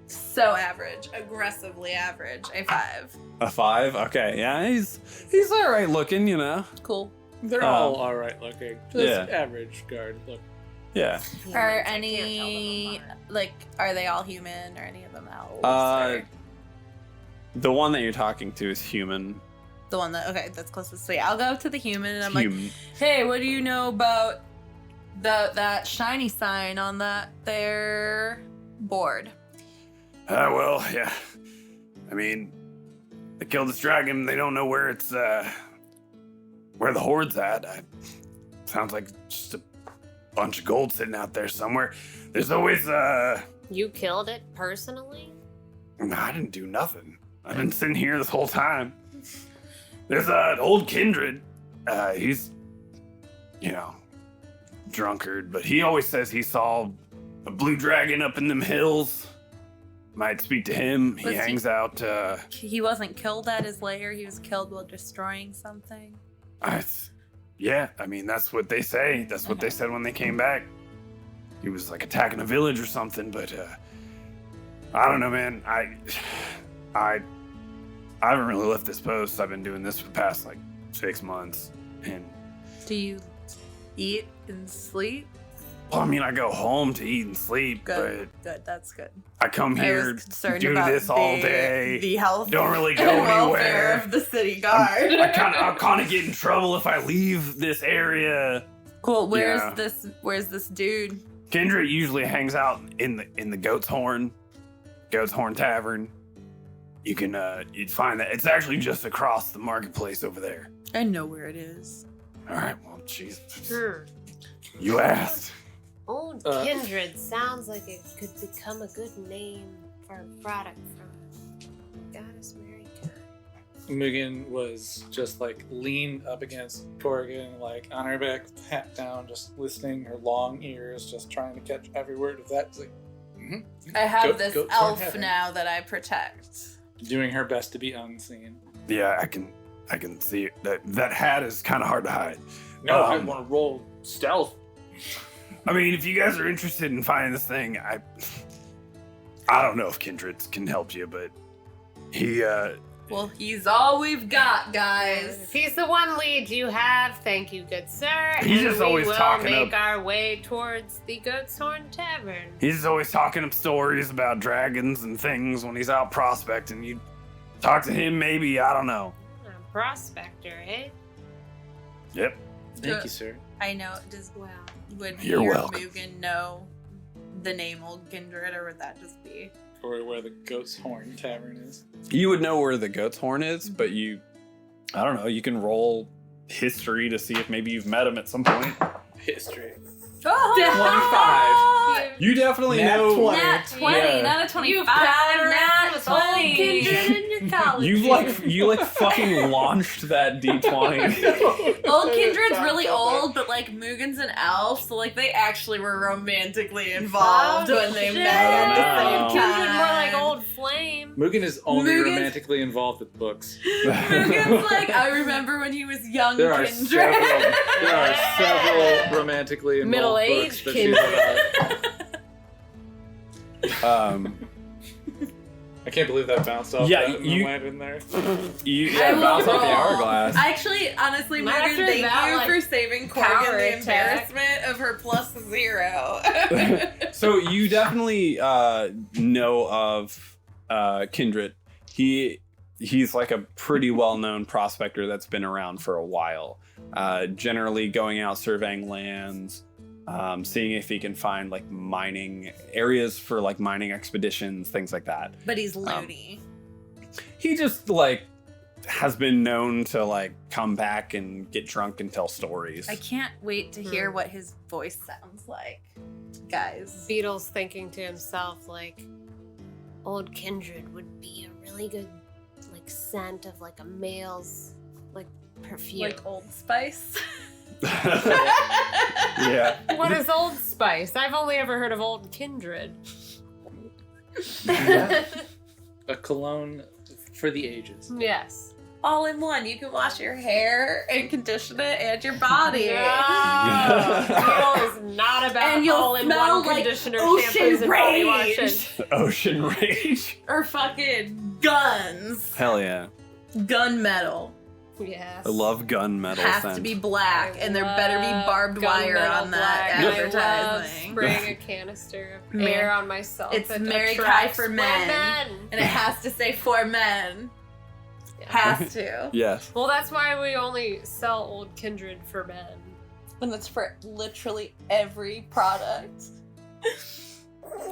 So average. Aggressively average. A 5. A 5. Okay, yeah, he's all right looking. You know. Cool. They're all alright looking. Just Yeah. average guard look. Yeah. Are I can't tell them any, apart. like, are they all human or any of them elves? Uh, or The one that you're talking to is human. the one that, okay, that's closest. So yeah, I'll go up to the human and I'm like, Human. hey, what do you know about that shiny sign on that there board? Well, yeah. I mean, they killed this dragon. They don't know where it's, where the Horde's at. Sounds like just a bunch of gold sitting out there somewhere. There's always, You killed it personally? no, I didn't do nothing. I've been sitting here this whole time. There's an old kindred. He's, drunkard, but he always says he saw a blue dragon up in them hills. Might speak to him. He Was he- hangs out, He wasn't killed at his lair. He was killed while destroying something. yeah, I mean, that's what they say. That's what they said when they came back. He was like attacking a village or something, but I don't know, man. I haven't really left this post. I've been doing this for the past like 6 months, and Do you eat and sleep? well, I mean, I go home to eat and sleep, Good. Good. That's good. but I come I here, was concerned do about this all the- day. The health Don't really go and welfare anywhere. of the city guard. I'll kind of get in trouble if I leave this area. Cool. Where's Yeah. Where's this dude? Kendra usually hangs out in the Goat's Horn Tavern. You can you'd find that it's actually just across the marketplace over there. I know where it is. All right, well, jeez, Hmm. you asked. Old Uh. Kindred sounds like it could become a good name for a product from Goddess Mary Kay. Mugen was just like leaned up against Corrigan, like on her back, hat down, just listening, her long ears, just trying to catch every word of that. It's like, I have Goat- this goats aren't elf heaven. now that I protect. doing her best to be unseen. Yeah, I can see it. That hat is kind of hard to hide. No, I Um, want to roll stealth. I mean, if you guys are interested in finding this thing, I don't know if Kindred can help you, but he Well, he's all we've got, guys. If he's the one lead you have, thank you, good sir. He's and just we always will talking make up- our way towards the Goat's Horn Tavern. he's always talking up stories about dragons and things when he's out prospecting. You talk to him, maybe, I don't know. A prospector, eh? Yep. Thank you, sir. I know. Wow. Would You're he or welcome. Mugen know the name Old Kindred, or would that just be? Or where the Goat's Horn Tavern is. You would know where the Goat's Horn is, but I don't know, you can roll history to see if maybe you've met him at some point. History. Oh, 25. You definitely Nat know. 20. Nat 20, Yeah. not a 25. You've pal Nat around with Old 20. Kindred in your college You like fucking launched that D20. Old Kindred's really old, but like Mugen's an elf, so like they actually were romantically involved Oh, when they shit. met at the Oh, same no. time. Kindred more like Old Flame. Mugen is only Mugen's- romantically involved with books. Mugen's like, I remember when he was young There are Kindred. several romantically involved Middle-aged books that she's about. I can't believe that bounced off Yeah, that and you- landed in there. I will bounce off the roll. hourglass. Actually, honestly, Not Mugen, after thank that, you like, for saving power Corrigan the attack. embarrassment of her +0. So you definitely know of Kindred. He's like a pretty well-known prospector that's been around for a while. Generally going out surveying lands, seeing if he can find like mining areas for like mining expeditions, things like that. But he's loony. He just like has been known to like come back and get drunk and tell stories. I can't wait to hear what his voice sounds like, guys. Beetle's thinking to himself, like, Old Kindred would be a really good, like, scent of, like, a male's like perfume. Like Old Spice. Yeah. What is Old Spice? I've only ever heard of Old Kindred. Yeah. A cologne for the ages. Yes. All in one. You can wash your hair and condition it and your body. No, Beetle is not about And you'll all in smell one like conditioner, ocean shampoos, and body rage. washes. Ocean Rage. Or fucking guns. Hell yeah. Gunmetal. Yes. I love gunmetal Has scent. to be black, I and there better be love barbed wire gunmetal on that black. I love advertising. spraying a canister of Mary- air on myself. It's that Mary Kai attracts for men. And it has to say for men. Has to. Yes. Well, that's why we only sell Old Kindred for men. And it's for literally every product.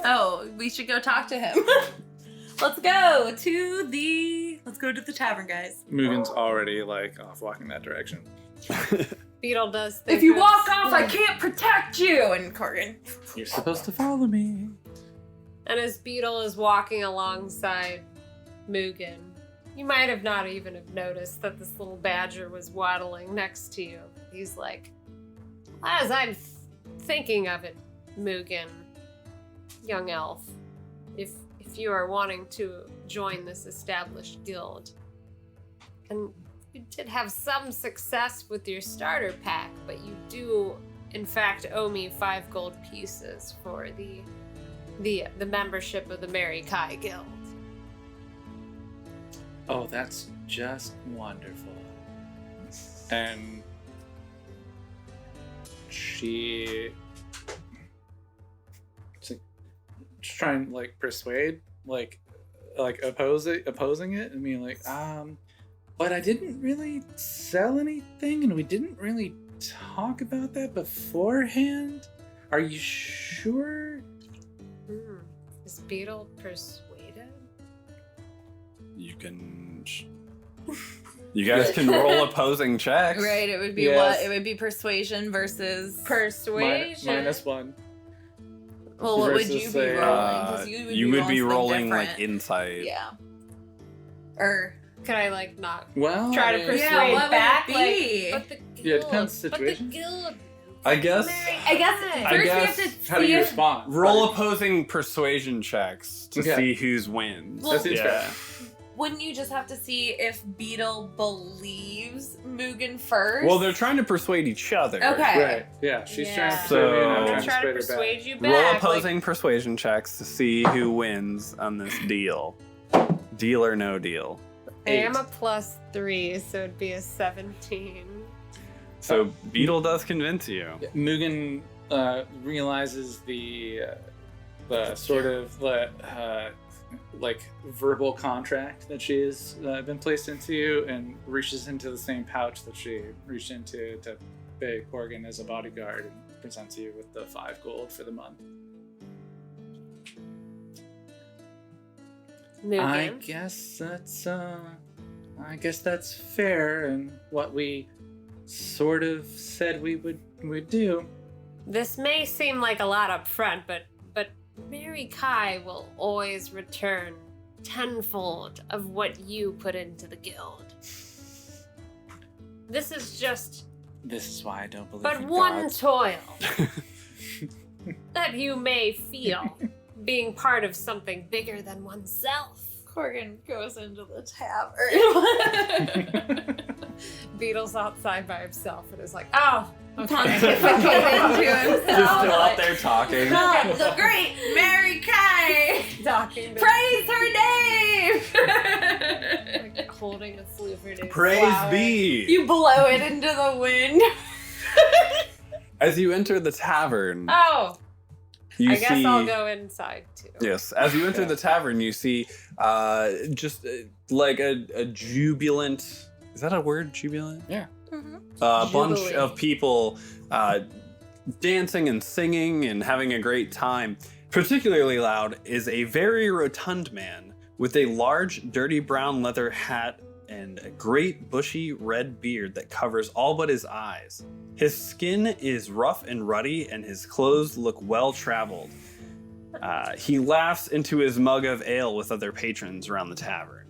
Oh, we should go talk to him. Let's go to the tavern, guys. Mugen's already like off walking that direction. Beetle does think If you of- walk off, I can't protect you. And Corgan. You're supposed to follow me. And as Beetle is walking alongside Mugen, you might have not even have noticed that this little badger was waddling next to you. He's like, as I'm thinking of it, Mugen, young elf, if you are wanting to join this established guild, and you did have some success with your starter pack, but you do in fact owe me 5 gold pieces for the membership of the Mary Kai Guild. Oh, that's just wonderful. And she's like, just trying to like persuade, like opposing it, and being like, but I didn't really sell anything, and we didn't really talk about that beforehand. Are you sure? Is Beetle persuaded? You can. You guys can roll opposing checks. Right, it would be Yes. what? It would be persuasion versus. Persuasion. -1. Well, what would you versus be a- rolling? 'Cause You would be something rolling like different. insight. Yeah. Or. Could I like not Well, try I to mean, persuade Yeah, what would back? it be? Like, but the guild. Yeah, it depends But situation. the guild. I guess- I guess first guess- we have to How do see you if respond? Roll opposing persuasion checks to Okay. see whose wins. Well- That seems fair. wouldn't you just have to see if Beetle believes Mugen first? Well, they're trying to persuade each other. Okay. Right. Yeah, she's Yeah. trying to So- persuade me, and I'm I'm trying gonna to try to persuade her back. persuade you back. Roll like- opposing persuasion checks to see who wins on this deal. Deal or no deal. I am a +3, so it'd be a 17. So Beetle does convince you. Mugen realizes the sort of like verbal contract that she has been placed into, and reaches into the same pouch that she reached into to pay Corgan as a bodyguard, and presents you with the 5 gold for the month. Mugen. I guess that's fair, and what we sort of said we would do. This may seem like a lot up front, but Mary Kai will always return tenfold of what you put into the guild. This is just This is why I don't believe but in one gods. toil that you may feel being part of something bigger than oneself. Corgan goes into the tavern. Beetle's outside by himself and is like, oh, okay. Pontificating to himself. Just still out there talking. God, the great Mary Kai! Docking the- Praise her name! like, holding a flavored Praise flower. be! You blow it into the wind. As you enter the tavern, Oh, you I see. guess I'll go inside too. Yes, as you enter the tavern, you see just like a jubilant. Is that a word? Jubilant? Yeah. A bunch Jubilee. of people dancing and singing and having a great time. Particularly loud is a very rotund man with a large, dirty brown leather hat and a great, bushy red beard that covers all but his eyes. His skin is rough and ruddy, and his clothes look well traveled. He laughs into his mug of ale with other patrons around the tavern.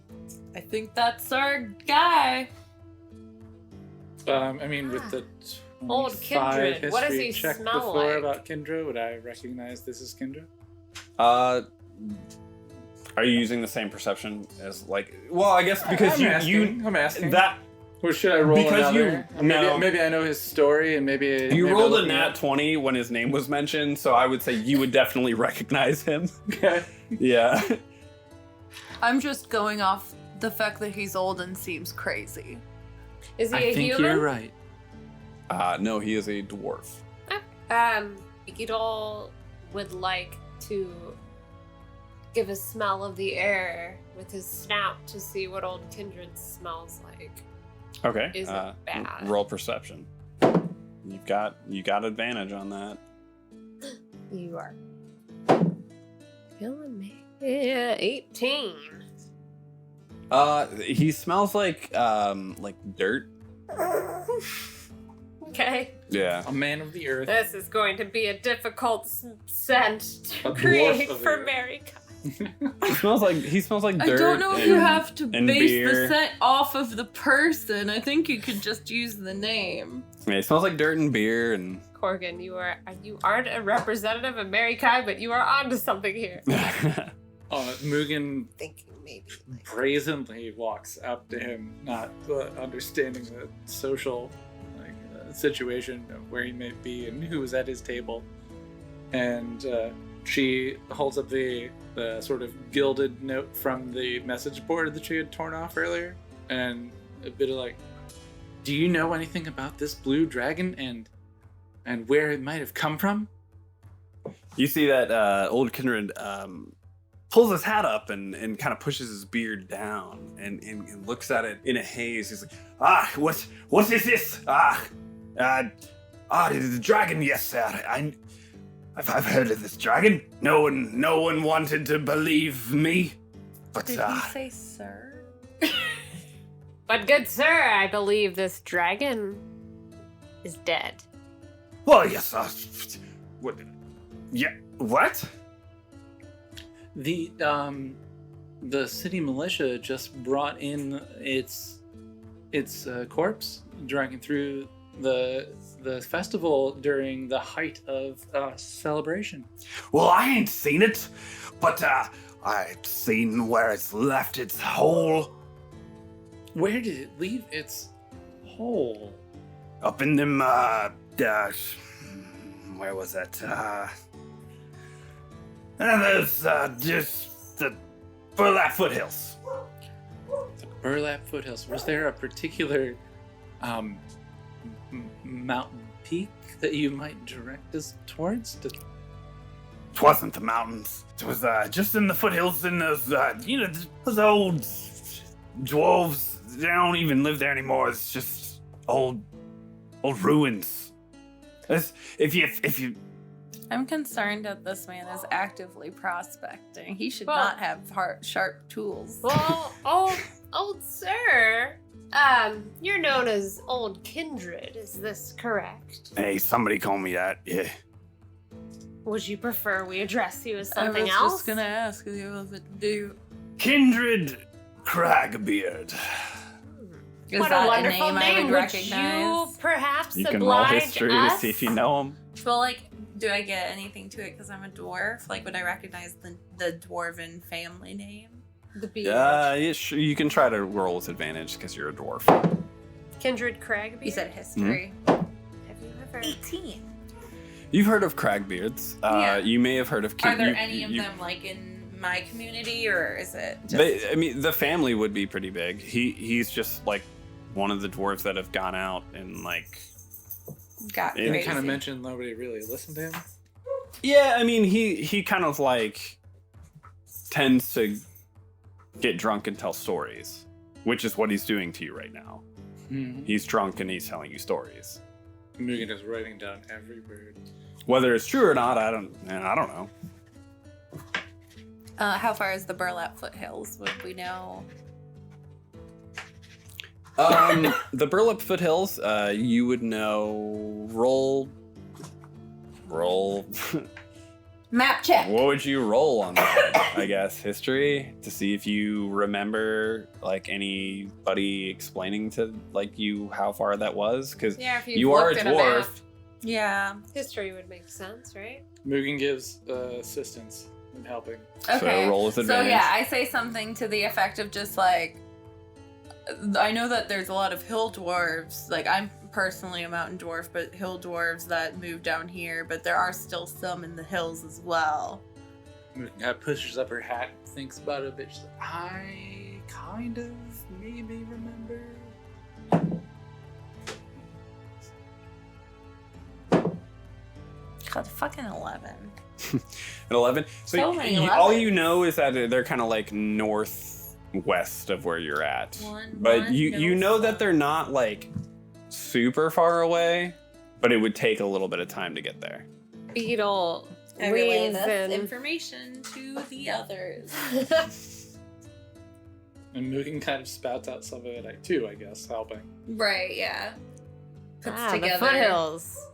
I think that's our guy. I mean, with the Old 25 Kindred, what does history he check smell before like? about Kindra, would I recognize this as Kindra? Are you using the same perception as like? Well, I guess because I'm asking. that Or should I roll because another? no. Maybe I know his story, and maybe You maybe rolled I'm a looking nat at- 20 when his name was mentioned, so I would say you would definitely recognize him. Okay. Yeah. I'm just going off the fact that he's old and seems crazy. Is he I a think human? you're right. No, he is a dwarf. Beedle would like to give a smell of the air with his snout to see what Old Kindred smells like. Okay. Is it bad? Roll perception. You got advantage on that. You are killing me. Yeah, 18. He smells like dirt. Okay. Yeah. A man of the earth. This is going to be a difficult scent to A dwarf create of for the- Mary. He smells like I dirt. don't know if you and- have to and base beer. the scent off of the person. I think you could just use the name. Yeah, it smells like dirt and beer and. Corgan, you aren't a representative of Mary Kai, but you are onto something here. Mugen Thinking maybe. brazenly walks up to him, not understanding the social situation of where he may be and who's at his table. And she holds up the sort of gilded note from the message board that she had torn off earlier, and a bit of like, do you know anything about this blue dragon and where it might have come from? You see that old Kindred pulls his hat up and kind of pushes his beard down and looks at it in a haze. He's like, what is this? The dragon, yes, sir. I've heard of this dragon. No one wanted to believe me. But Did he say sir? But good sir, I believe this dragon is dead. well, yes, what? Yeah, what? The city militia just brought in its corpse, dragging through the festival during the height of celebration. Well, I ain't seen it, but I've seen where it's left its hole. Where did it leave its hole? Up in them, where was that? There's just the Burlap Foothills. Burlap Foothills. Was there a particular mountain peak that you might direct us towards? It wasn't the mountains. It was just in the foothills in those, those old dwarves. They don't even live there anymore. It's just old ruins. If you I'm concerned that this man is actively prospecting. He should Well- not have sharp tools. Well, old sir, you're known as Old Kindred, is this correct? Hey, somebody call me that. Yeah. Would you prefer we address you as something I was else? just gonna ask you if it do. Kindred Cragbeard. Is What that a wonderful name I name! would Would recognize? you perhaps You can roll oblige history us? to see if you know him. Well, like, do I get anything to it because I'm a dwarf? Like, would I recognize the dwarven family name? The beard. Yeah, you can try to roll with advantage because you're a dwarf. Kindred Cragbeard. You said history. Have you ever? 18. You've heard of Cragbeards. Yeah. You may have heard of. Are there any of them like in my community, or is it just? The family would be pretty big. He's just like one of the dwarves that have gone out and like. got It You crazy. kind of mentioned nobody really listened to him. Yeah, I mean he kind of like tends to get drunk and tell stories, which is what he's doing to you right now. He's drunk and he's telling you stories. Mugen is writing down every word. Whether it's true or not, I don't know. How far is the Burlap Foothills? Would we know? The Burlap Foothills, you would know. Roll. Map check. What would you roll on that? I guess history to see if you remember like anybody explaining to like you how far that was, because Yeah, if you are a looked at map, dwarf. Yeah. history would make sense, right? Mugen gives assistance in helping. Okay. So roll with So advantage. yeah, I say something to the effect of just like, I know that there's a lot of hill dwarves. Like I'm personally a mountain dwarf, but hill dwarves that move down here. But there are still some in the hills as well. Mugen kind of pushes up her hat, thinks about it a bit. She's like, I kind of maybe remember. God, fucking 11. At 11. So many all 11s. you know is that they're kind of like northwest of where you're at. One, But one, you no know that sun. they're not like super far away, but it would take a little bit of time to get there. Beetle I relay leans this in. information to the others. And Mugen kind of spouts out some of it too, I guess, helping. Right, yeah. Puts The together. foothills.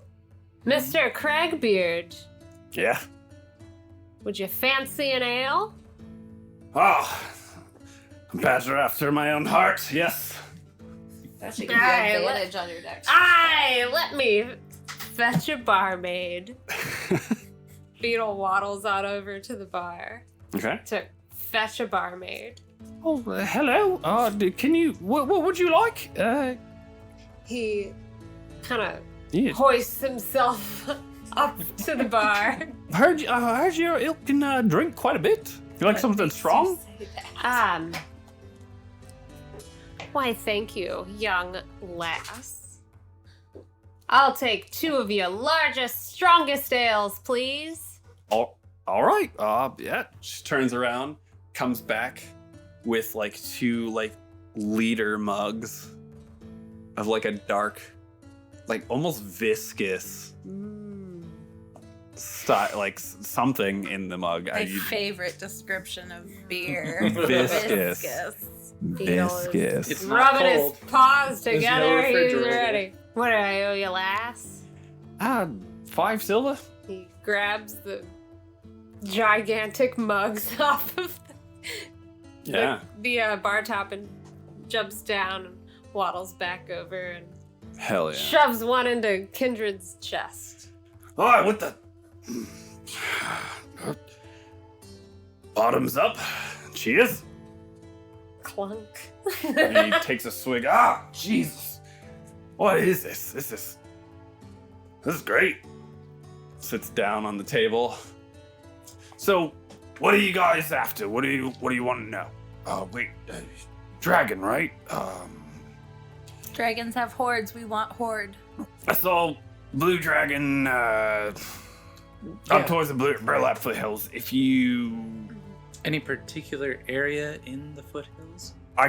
Mr. Cragbeard, Yeah. would you fancy an ale? Oh, better after my own heart, yes. That should give you Aye, advantage on your dex. Aye, let me fetch a barmaid. Beetle waddles on over to the bar Okay. to fetch a barmaid. Oh, hello. Can you? What would you like? He kind of Yeah. hoists himself up to the bar. Heard your ilk can drink quite a bit. You like something strong? Why, thank you, young lass. I'll take 2 of your largest, strongest ales, please. All right. Yeah. She turns around, comes back with like 2 like liter mugs of like a dark, like almost viscous style, like something in the mug. My favorite description of beer. Viscous. It's Viscous. not Rubbing his cold. paws There's no together, he's refrigerator. ready. What do I owe you, lass? 5 silver. He grabs the gigantic mugs off of Yeah. the bar top and jumps down and waddles back over and Hell yeah. shoves one into Kindred's chest. All right, what the? Bottoms up. Cheers. Clunk. He takes a swig. Jesus. What is this? This is great. Sits down on the table. So, what are you guys after? What do you want to know? Wait, dragon, right? Dragons have hordes. We want horde. I saw blue dragon up towards the burlap foothills. If you, Any particular area in the foothills? I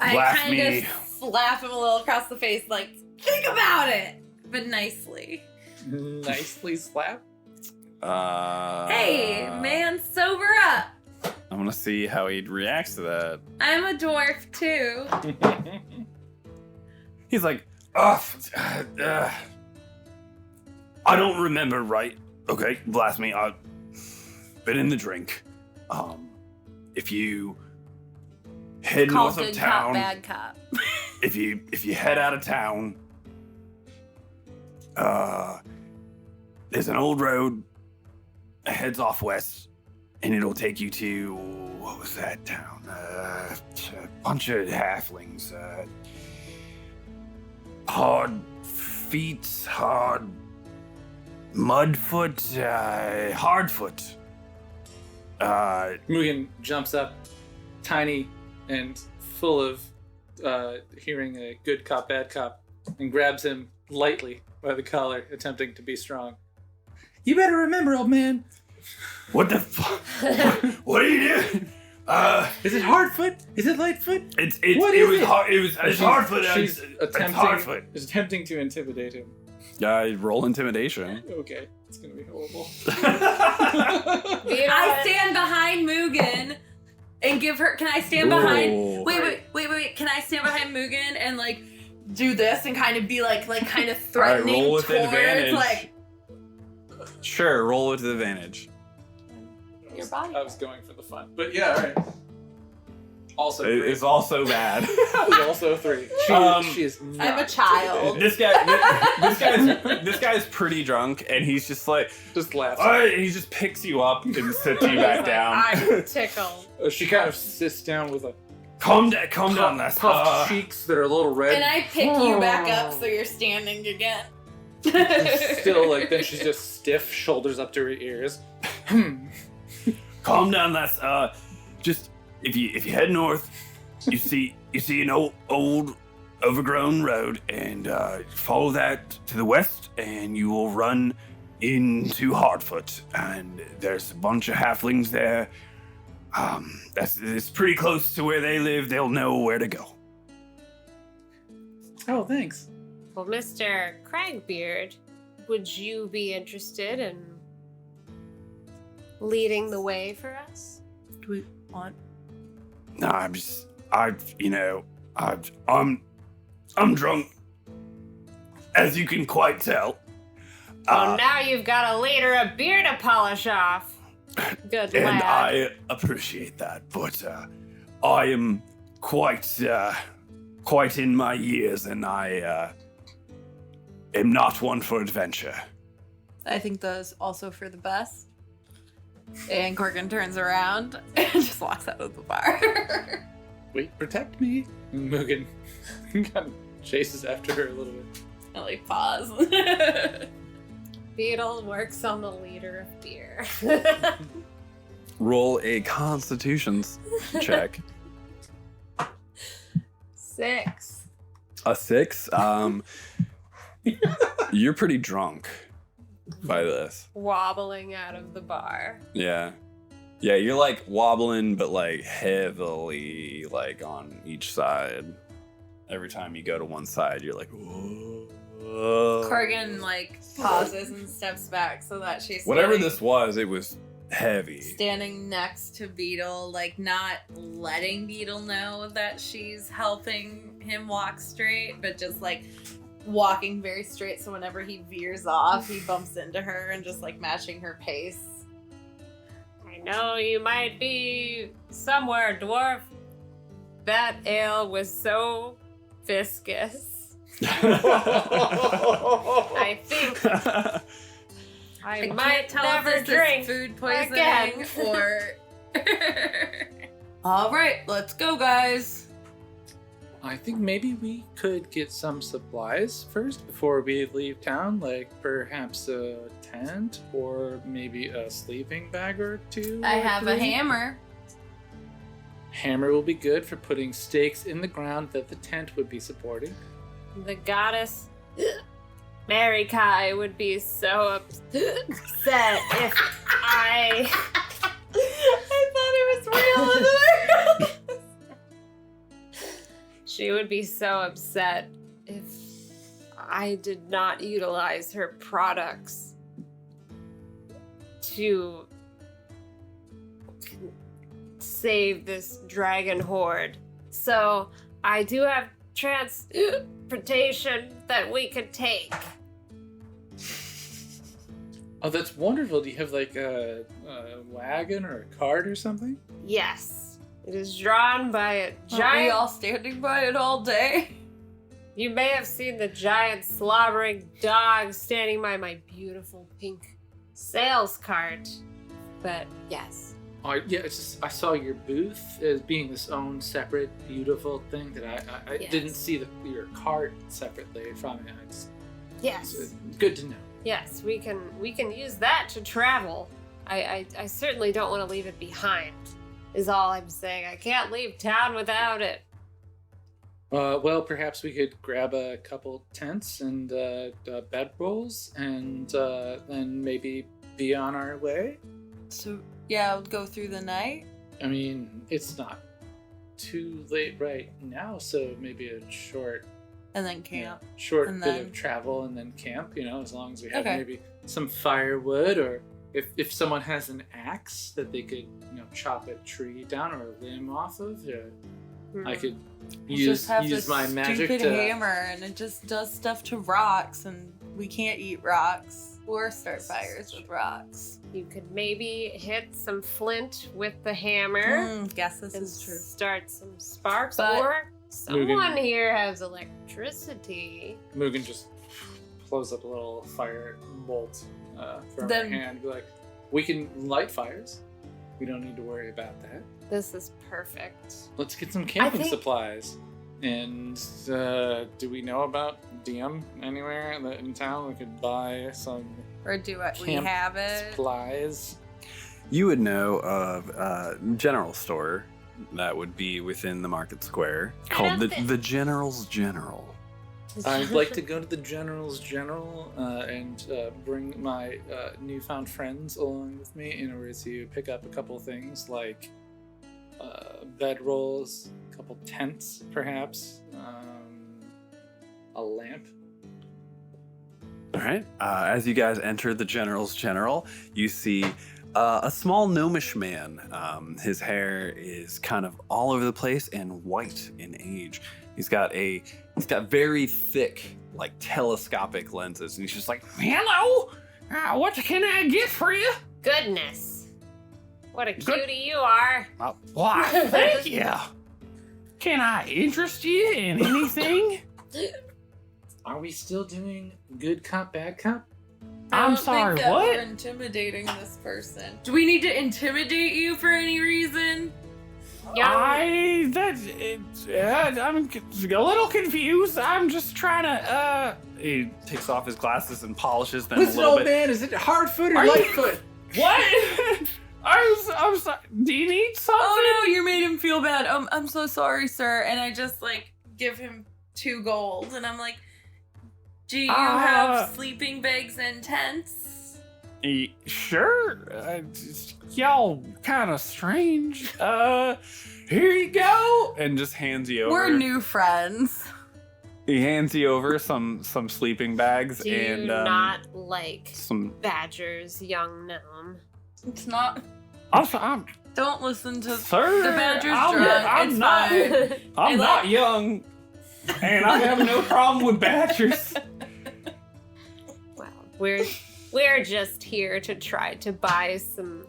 Laugh kind me. of slap him a little across the face, like, think about it, but nicely. Nicely slapped. Hey, man, sober up. I want to see how he reacts to that. I'm a dwarf too. he's like, I don't remember right. Okay, blast me. I've been in the drink. If you head Call north of good town, cop, bad cop. if you head out of town, there's an old road that heads off west, and it'll take you to what was that town? A bunch of halflings. Hard feet, hard mudfoot, hardfoot. Mugen jumps up, tiny and full of hearing a good cop, bad cop, and grabs him lightly by the collar, attempting to be strong. You better remember, old man. What the fuck? What are you doing? Is it hardfoot? Is it lightfoot? It's hardfoot. She's It's hardfoot. attempting to intimidate him. Roll intimidation. Okay, it's gonna be horrible. I stand behind Mugen and give her. Can I stand behind? Ooh. Wait. Can I stand behind Mugen and like do this and kind of be like kind of All right, threatening roll with towards advantage. like. Sure, roll with advantage. Your body. I was going for the fun. But yeah, all right. Also, It's also bad. it's also 3. She is not. I'm a child. This guy's pretty drunk, and he's just like, Just laughs. he just picks you up and sits you back down. I'm tickled. She kind of sits down with a Calm down, that's puffed cheeks that are a little red. And I pick you back up so you're standing again. Still, like, then she's just stiff, shoulders up to her ears. Calm down, that's just if you head north, you see an old overgrown road, and follow that to the west, and you will run into Hardfoot, and there's a bunch of halflings there. It's pretty close to where they live. They'll know where to go. Oh, thanks. Well, Mr. Cragbeard, would you be interested in leading the way for us? Do we want? No, I'm drunk, as you can quite tell. Oh, now you've got a liter of beer to polish off. Good And lad. I appreciate that, but I am quite in my years, and I am not one for adventure. I think that's also for the best. And Corgan turns around and just walks out of the bar. Wait, protect me. Mugen kind of chases after her a little bit. I like pause. Beetle works on the liter of beer. Roll a Constitution's check. 6. A 6. You're pretty drunk by this. Wobbling out of the bar. Yeah. Yeah, you're like wobbling, but like heavily like on each side. Every time you go to one side, you're like, whoa. Corgan like pauses and steps back so that she's Whatever standing- this was, it was heavy. standing next to Beetle, like not letting Beetle know that she's helping him walk straight, but just like walking very straight, so whenever he veers off, he bumps into her and just like matching her pace. I know you might be somewhere, dwarf. That ale was so viscous. I think I might tell never if this drink is food poisoning again. or. All right, let's go, guys. I think maybe we could get some supplies first before we leave town, like perhaps a tent or maybe a sleeping bag or two. I or have a 3. hammer. Hammer will be good for putting stakes in the ground that the tent would be supporting. The goddess Mary Kai would be so upset if I thought it was real. She would be so upset if I did not utilize her products to save this dragon horde. So I do have transportation that we could take. Oh, that's wonderful. Do you have like a wagon or a cart or something? Yes. It is drawn by a Are we giant. all standing by it all day? You may have seen the giant slobbering dog standing by my beautiful pink sales cart. But yes. Oh, yeah, it's just I saw your booth as being this own separate, beautiful thing that I Yes. didn't see your cart separately from it. Yes. It's good to know. Yes, we can use that to travel. I certainly don't want to leave it behind, is all I'm saying. I can't leave town without it. Well, perhaps we could grab a couple tents and bedrolls and then maybe be on our way. So yeah, I'll go through the night. I mean, it's not too late right now, so maybe a short And then camp. And bit then- of travel and then camp, as long as we have Okay. maybe some firewood, or if someone has an axe that they could, chop a tree down or a limb off of, I could We use just have this my magic stupid to... hammer, and it just does stuff to rocks, and we can't eat rocks. Or start fires with rocks. You could maybe hit some flint with the hammer Guess this and is true. start some sparks. But- or someone here has electricity. Mugen just blows up a little fire bolt from her Then- hand. Be like, we can light fires. We don't need to worry about that. This is perfect. Let's get some camping think- supplies. And do we know about DM anywhere in town we could buy some Or do it. We camp have it. supplies? You would know of a general store that would be within the market square called the General's General. I'd like to go to the General's General and bring my newfound friends along with me in order to pick up a couple things like bedrolls, a couple tents, perhaps, a lamp. All right. As you guys enter the General's General, you see a small gnomish man. His hair is kind of all over the place and white in age. He's got very thick, like telescopic lenses, and he's just like, Hello. What can I get for you? Goodness. What a cutie you are. Why, thank you. Can I interest you in anything? Are we still doing good cop, bad cop? I I'm don't sorry, think that what? We're intimidating this person. Do we need to intimidate you for any reason? Young, I'm a little confused. I'm just trying to, he takes off his glasses and polishes them Listen, a little old bit. man, is it hard foot or Are you- light foot? what? I'm sorry. Do you need something? Oh no, you made him feel bad. I'm so sorry, sir. And I just like give him 2 gold, and I'm like, do you have sleeping bags and tents? Sure. Y'all kind of strange. Here you go. And just hands you over. We're new friends. He hands you over some sleeping bags do you and not like some. badgers, young gnome? It's not. I'm Don't listen to sir. the badger's I'm, drunk. I'm It's not. fine. I'm I not like- young, and I have no problem with badgers. Well, we're just here to try to buy some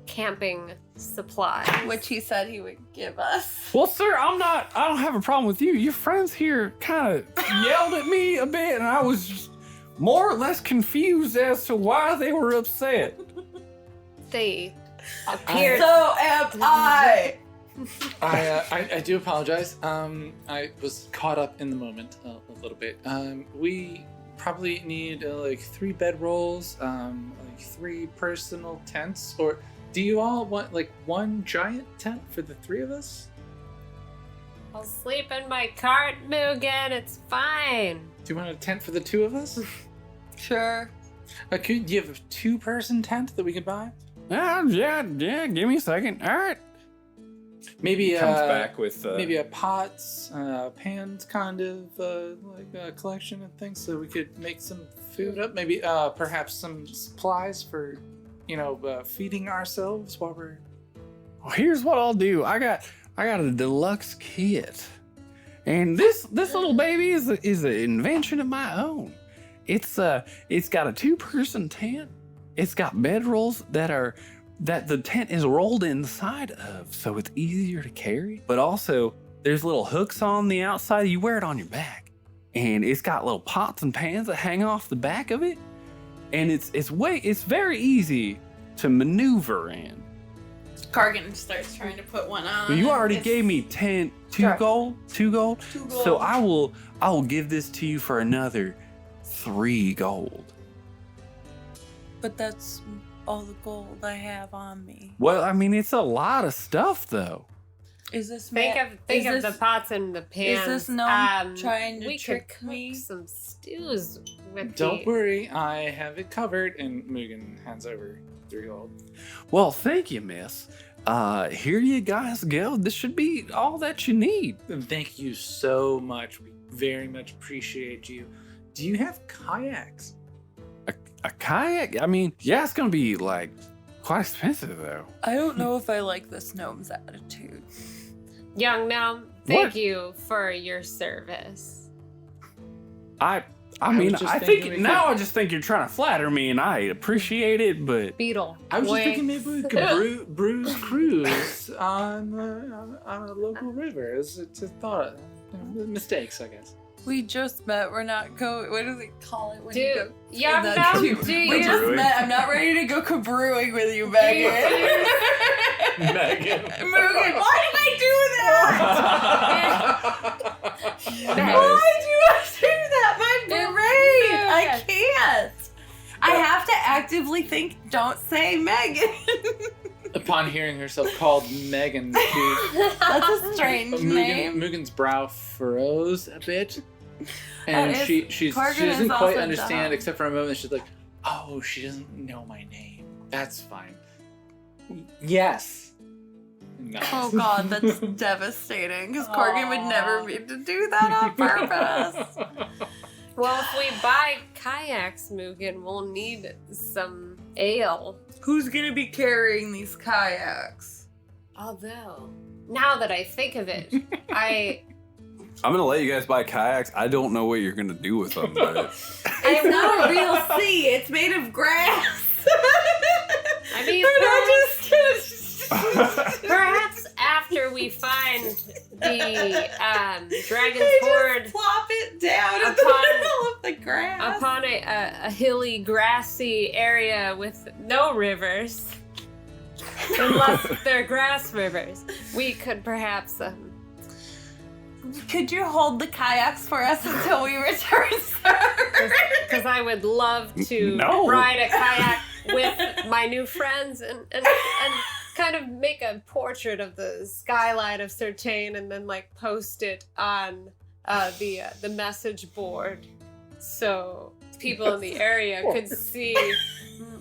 camping supplies. Which he said he would give us. Well, sir, I don't have a problem with you. Your friends here kind of yelled at me a bit, and I was just more or less confused as to why they were upset. They appeared. So am I. I do apologize. I was caught up in the moment a little bit. We probably need like 3 bedrolls, like 3 personal tents, or do you all want like 1 giant tent for the 3 of us? I'll sleep in my cart, Mugen. It's fine. Do you want a tent for the 2 of us? Sure. Do you have a 2-person tent that we could buy? Yeah. Give me a second. All right. Maybe Comes back with maybe a pots, pans kind of like a collection of things so we could make some food up. Maybe perhaps some supplies for, feeding ourselves while we're... Well, here's what I'll do. I got a deluxe kit, and this little baby is an invention of my own. It's got a 2-person tent. It's got bedrolls that the tent is rolled inside of, so it's easier to carry. But also, there's little hooks on the outside. You wear it on your back, and it's got little pots and pans that hang off the back of it, and it's very easy to maneuver in. Kargan starts trying to put one on. Well, you already It's gave me 2 gold, 2 gold. 2 gold. So I will give this to you for another 3 gold. But that's all the gold I have on me. Well, I mean, it's a lot of stuff, though. Is this Think of the pots and the pans. Is this gnome trying to we trick could cook me? some stews with Don't the- worry, I have it covered. And Mugen hands over 3 gold. Well, thank you, miss. Here you guys go. This should be all that you need. Thank you so much. We very much appreciate you. Do you have kayaks? A kayak? I mean, yeah, it's gonna be like quite expensive though. I don't know if I like this gnome's attitude. Young gnome, thank What? you for your service. I I mean, was just I thinking think we now I just think you're trying to flatter me, and I appreciate it, but Beetle. I was just thinking winks. maybe we could bruise cruise on a local river. It's a thought. Mistakes, I guess. We just met. We're not going. What do they call it? When you Do go yeah, the no, cube? do We you? just Cabrewing? met. I'm not ready to go cabrewing with you, Megan. Megan. Mugen, why did I do that? Nice. Why do I do that? My brain. Mugen. I can't. I have to actively think. Don't say Megan. Upon hearing herself called Megan, That's a strange name. Mugen's brow furrows a bit, and That she is- she Corgan doesn't is quite also understand, dumb. except for a moment. She's like, "Oh, she doesn't know my name. That's fine." Yes. No. Oh god, that's devastating. Because Corgan would never mean to do that on purpose. Well, if we buy kayaks, Mugen, we'll need some ale. Who's gonna be carrying these kayaks? Although, now that I think of it, I'm gonna let you guys buy kayaks. I don't know what you're gonna do with them, but It's not a real sea. It's made of grass. I mean, We're not just perhaps after we find the dragon's They hoard just plop it down in the upon- middle of the grass. upon a hilly, grassy area with no rivers, unless they're grass rivers, we could perhaps. Could you hold the kayaks for us until we return, sir? Because I would love to No. ride a kayak with my new friends and kind of make a portrait of the skyline of Certain and then like post it on the message board so people in the area could see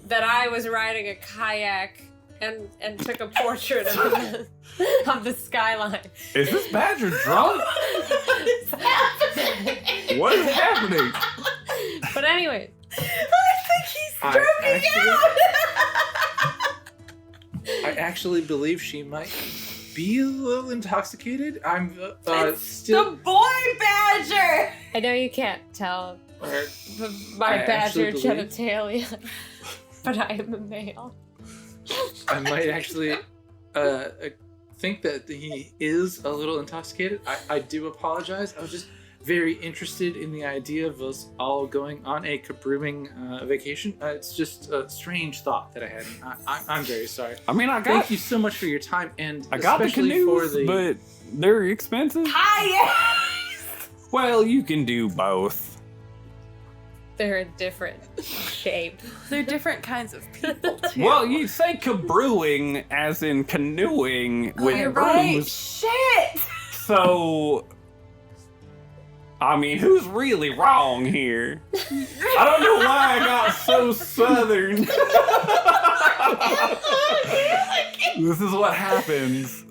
that I was riding a kayak and took a portrait of the skyline. is this badger drunk? What is happening? But anyway, I think he's I stroking I actually believe she might be a little intoxicated. I'm It's still. the boy badger. I know you can't tell or- my I badger actually believe- genitalia, but I am a male. I might actually think that he is a little intoxicated. I do apologize. I was just very interested in the idea of us all going on a brewing vacation. It's just a strange thought that I had. I'm very sorry. I mean, Thank you so much for your time, and I got the especially for canoes, the. but they're expensive. Kayaks. Well, you can do both. They're a different shape. They're different kinds of people too. Well, you say cabrewing as in canoeing with You're right. brews. Shit. So, I mean, who's really wrong here? I don't know why I got so southern. This is what happens.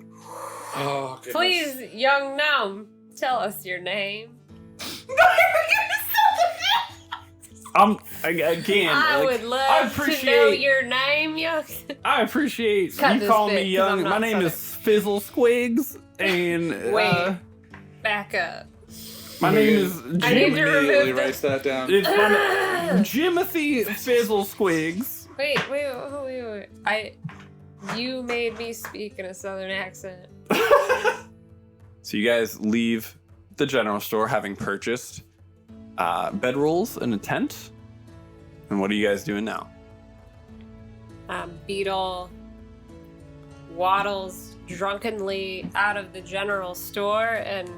Oh, goodness. Please, young gnome, tell us your name. Again, I like, would I love to know appreciate- your name, young. I appreciate Cut you this calling bit, me 'cause I'm young. not My name southern. is Fizzle Squigs, and Wait. Back up. my name is I need to Immediately remove writes this. that down. It's my Jimothy Fizzle Squigs. Wait. You made me speak in a southern accent. So you guys leave the general store having purchased bedrolls and a tent. And what are you guys doing now? Beetle waddles drunkenly out of the general store and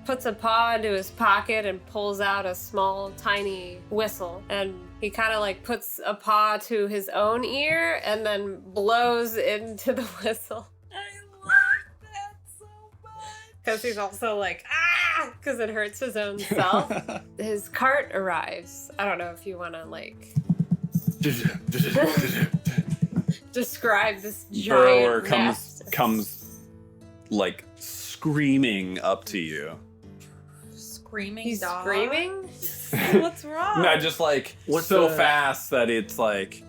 puts a paw into his pocket and pulls out a small, tiny whistle. And he kind of like puts a paw to his own ear and then blows into the whistle. I love that so much. Because he's also like, ah, because it hurts his own self. His cart arrives. I don't know if you want to like describe this Burrower giant mess. comes like screaming up to you. Screaming He's dog. screaming? What's wrong? No, just like What's so the- fast that it's like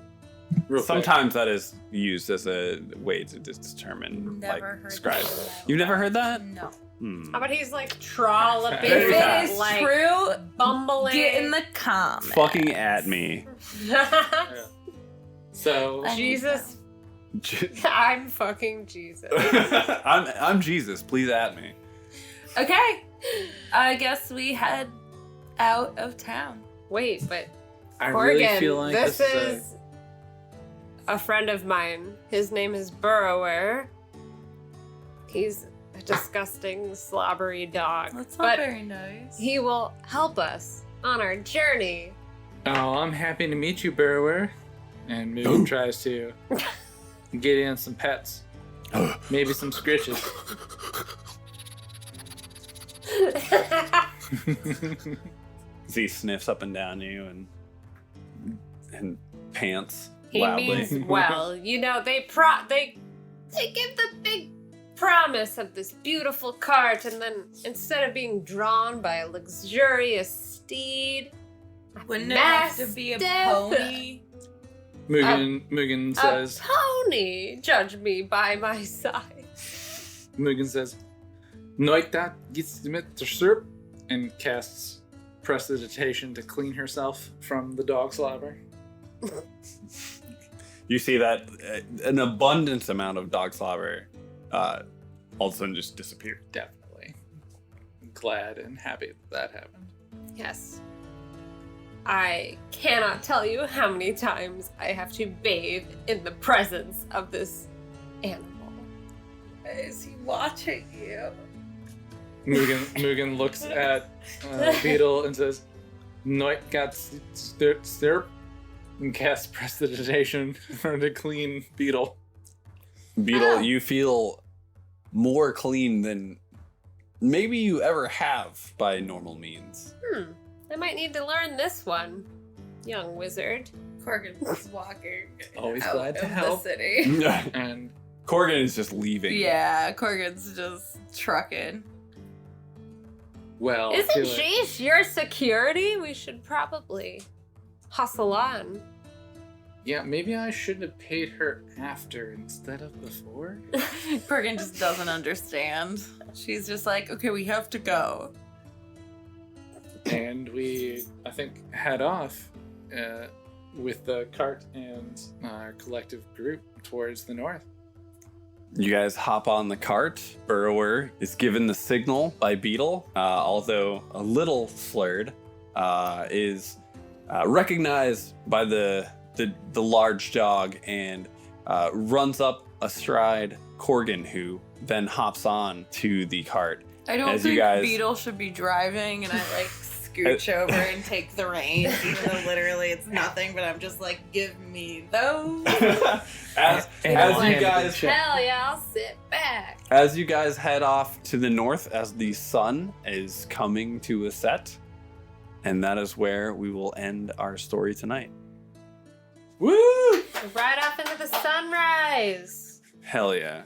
Real quick. sometimes that is used as a way to determine Never like heard describe. that. You've never heard that? No. How about he's like trolloping, If it is like true, bumbling. get in the comments. Fucking at me. So I need Jesus, I'm fucking Jesus. I'm Jesus. Please at me. Okay, I guess we head out of town. Wait, but I Corgan, really feel like this is is a friend of mine. His name is Burrower. He's a disgusting, slobbery dog. That's not but very nice. he will help us on our journey. Oh, I'm happy to meet you, Burrower. And Mugen tries to get in some pets. Maybe some scritches. He sniffs up and down you and pants He loudly. means well. You know, they give the big promise of this beautiful cart, and then instead of being drawn by a luxurious steed, Wouldn't it have to be a Mastiff. pony? Mugen says, a pony, judge me by my size. Mugen says, Neutat gets mit der Serp, and casts prestidigitation to clean herself from the dog slobber. You see that an abundant amount of dog slobber all of a sudden just disappeared. Definitely. Glad and happy that happened. Yes. I cannot tell you how many times I have to bathe in the presence of this animal. Is he watching you? Mugen looks at Beetle and says, Neutat Serp, and casts prestidigitation to clean Beetle. Beetle, you feel more clean than maybe you ever have by normal means. I might need to learn this one, young wizard. Corgan's walking Always out glad to of help. the city. And Corgan is just leaving. Yeah, Corgan's just trucking. well, I Isn't feel like- she your security? We should probably hustle on. yeah, maybe I should have paid her after instead of before. Corgan just doesn't understand. She's just like, okay, we have to go. And we, I think, head off with the cart and our collective group towards the north. You guys hop on the cart. Burrower is given the signal by Beetle, although a little slurred, is recognized by the large dog and runs up astride Corgan, who then hops on to the cart. I don't As you think guys- Beetle should be driving, and I like scooch over and take the reins, even though literally it's nothing, but I'm just like, give me those. as And as I'll you hand it guys to Chip. Hell yeah, I'll sit back. As you guys head off to the north, as the sun is coming to a set, and that is where we will end our story tonight. Woo! Right off into the sunrise. Hell yeah.